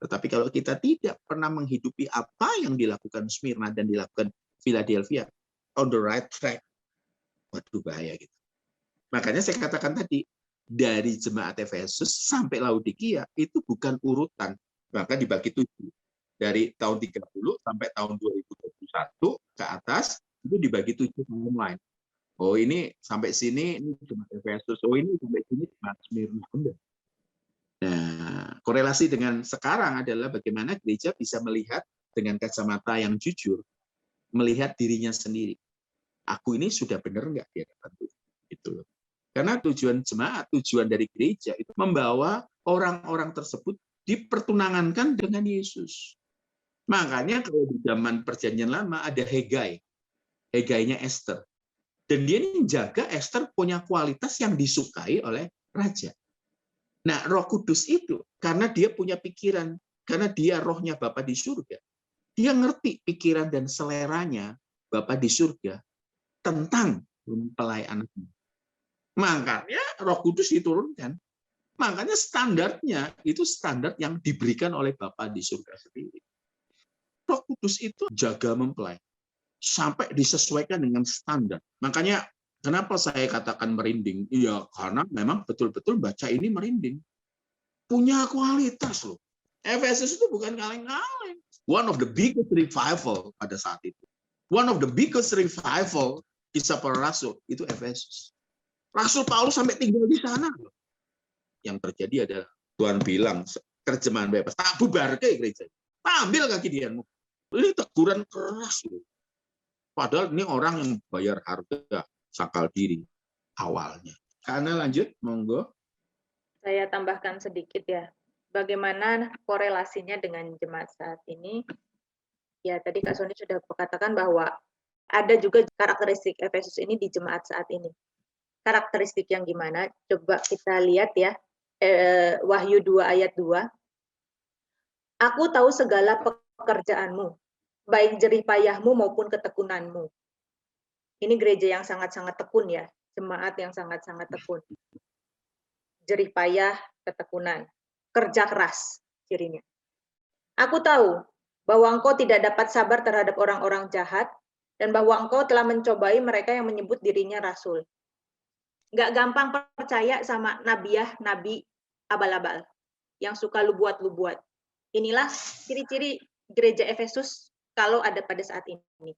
Tetapi kalau kita tidak pernah menghidupi apa yang dilakukan Smyrna dan dilakukan Philadelphia, on the right track, waduh bahaya gitu. Makanya saya katakan tadi, dari jemaat Efesus sampai Laodikia itu bukan urutan, maka dibagi 7. Dari tahun 30 sampai tahun 2021 ke atas itu dibagi 7 timeline. Oh, ini sampai sini ini jemaat Efesus. Oh, ini sampai sini jemaat Smyrna. Nah, korelasi dengan sekarang adalah bagaimana gereja bisa melihat dengan kacamata yang jujur, melihat dirinya sendiri. Aku ini sudah benar nggak di hadapan Tuhan? Itu loh. Karena tujuan jemaat, tujuan dari gereja itu membawa orang-orang tersebut dipertunangankan dengan Yesus. Makanya kalau di zaman Perjanjian Lama ada Hegai, Hegainya Esther. Dan dia ini menjaga Esther punya kualitas yang disukai oleh raja. Nah, Roh Kudus itu karena dia punya pikiran, karena dia rohnya Bapa di surga, dia ngerti pikiran dan seleranya Bapa di surga tentang mempelai anaknya. Makanya Roh Kudus diturunkan. Makanya standarnya itu standar yang diberikan oleh Bapa di surga sendiri. Roh Kudus itu jaga mempelai sampai disesuaikan dengan standar. Makanya kenapa saya katakan merinding? Iya, karena memang betul-betul baca ini merinding. Punya kualitas loh. Efesus itu bukan kaleng-kaleng. One of the biggest revival pada saat itu. One of the biggest revival Kisah Para Rasul itu Efesus. Rasul Paulus sampai tinggal di sana. Yang terjadi adalah Tuhan bilang, terjemahan bebas, tak bubar ke gereja. Ambil kaki dianmu. Ini teguran keras loh. Padahal ini orang yang bayar harga sakal diri awalnya. Karena lanjut, monggo. Saya tambahkan sedikit ya. Bagaimana korelasinya dengan jemaat saat ini? Ya, tadi Kak Sony sudah katakan bahwa ada juga karakteristik Efesus ini di jemaat saat ini. Karakteristik yang gimana? Coba kita lihat ya. Wahyu 2 ayat 2. Aku tahu segala pekerjaanmu, baik jerih payahmu maupun ketekunanmu. Ini gereja yang sangat-sangat tekun ya, jemaat yang sangat-sangat tekun. Jerih payah, ketekunan, kerja keras cirinya. Aku tahu bahwa engkau tidak dapat sabar terhadap orang-orang jahat, dan bahwa engkau telah mencobai mereka yang menyebut dirinya rasul. Nggak gampang percaya sama nabi abal-abal yang suka lu buat. Inilah ciri-ciri gereja Efesus kalau ada pada saat ini.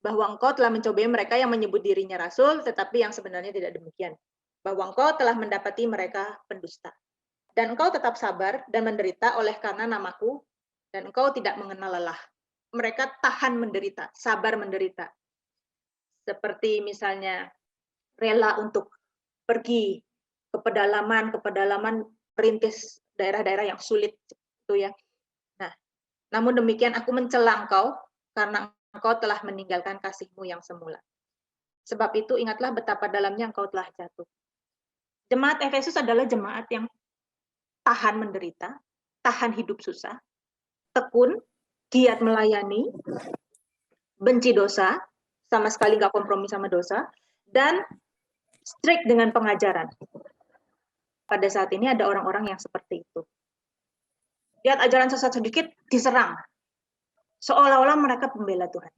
Bahwa engkau telah mencobai mereka yang menyebut dirinya rasul, tetapi yang sebenarnya tidak demikian. Bahwa engkau telah mendapati mereka pendusta. Dan engkau tetap sabar dan menderita oleh karena namaku, dan engkau tidak mengenal lelah. Mereka tahan menderita, sabar menderita. Seperti misalnya rela untuk pergi ke pedalaman, perintis daerah-daerah yang sulit itu ya. Nah, Namun demikian aku mencela engkau karena engkau telah meninggalkan kasih-Mu yang semula. Sebab itu ingatlah betapa dalamnya engkau telah jatuh. Jemaat Efesus adalah jemaat yang tahan menderita, tahan hidup susah, tekun, giat melayani, benci dosa, sama sekali nggak kompromi sama dosa, dan strict dengan pengajaran. Pada saat ini ada orang-orang yang seperti itu. Lihat ajaran sesat sedikit, diserang. Seolah-olah mereka pembela Tuhan.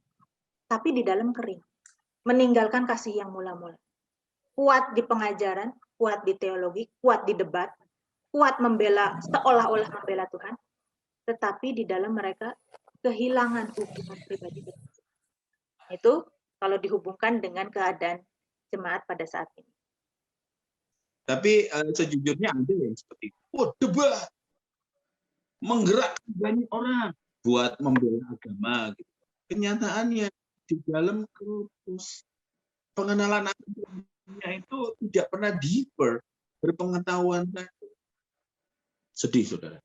Tapi di dalam kering. Meninggalkan kasih yang mula-mula. Kuat di pengajaran, kuat di teologi, kuat di debat, kuat membela, seolah-olah membela Tuhan. Tetapi di dalam mereka kehilangan hubungan pribadi dengan Tuhan. Itu kalau dihubungkan dengan keadaan jemaat pada saat ini. Tapi sejujurnya ada yang seperti itu. Oh, debat. Menggerakkan banyak orang buat membela agama. Gitu. Kenyataannya di dalam kursus pengenalan agamanya itu tidak pernah deeper, berpengetahuan. Sedih, saudara.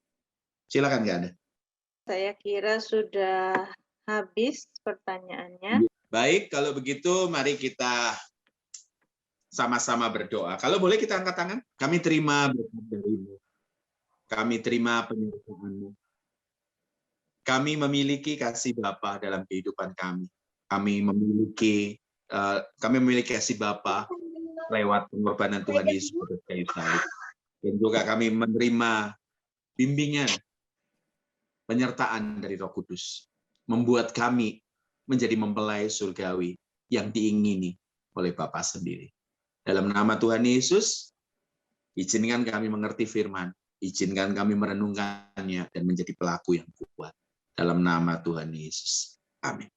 Silakan, Kak Anda. Saya kira sudah habis pertanyaannya. Baik, kalau begitu mari kita sama-sama berdoa. Kalau boleh kita angkat tangan. Kami terima berkat dari-Mu. Kami terima penyertaan-Mu. Kami memiliki kasih Bapa dalam kehidupan kami. Kami memiliki kasih Bapa lewat pengorbanan Tuhan Yesus pada kayu salib. Dan juga kami menerima bimbingan, penyertaan dari Roh Kudus, membuat kami menjadi mempelai surgawi yang diingini oleh Bapa sendiri. Dalam nama Tuhan Yesus, izinkan kami mengerti firman, izinkan kami merenungkannya dan menjadi pelaku yang kuat. Dalam nama Tuhan Yesus. Amin.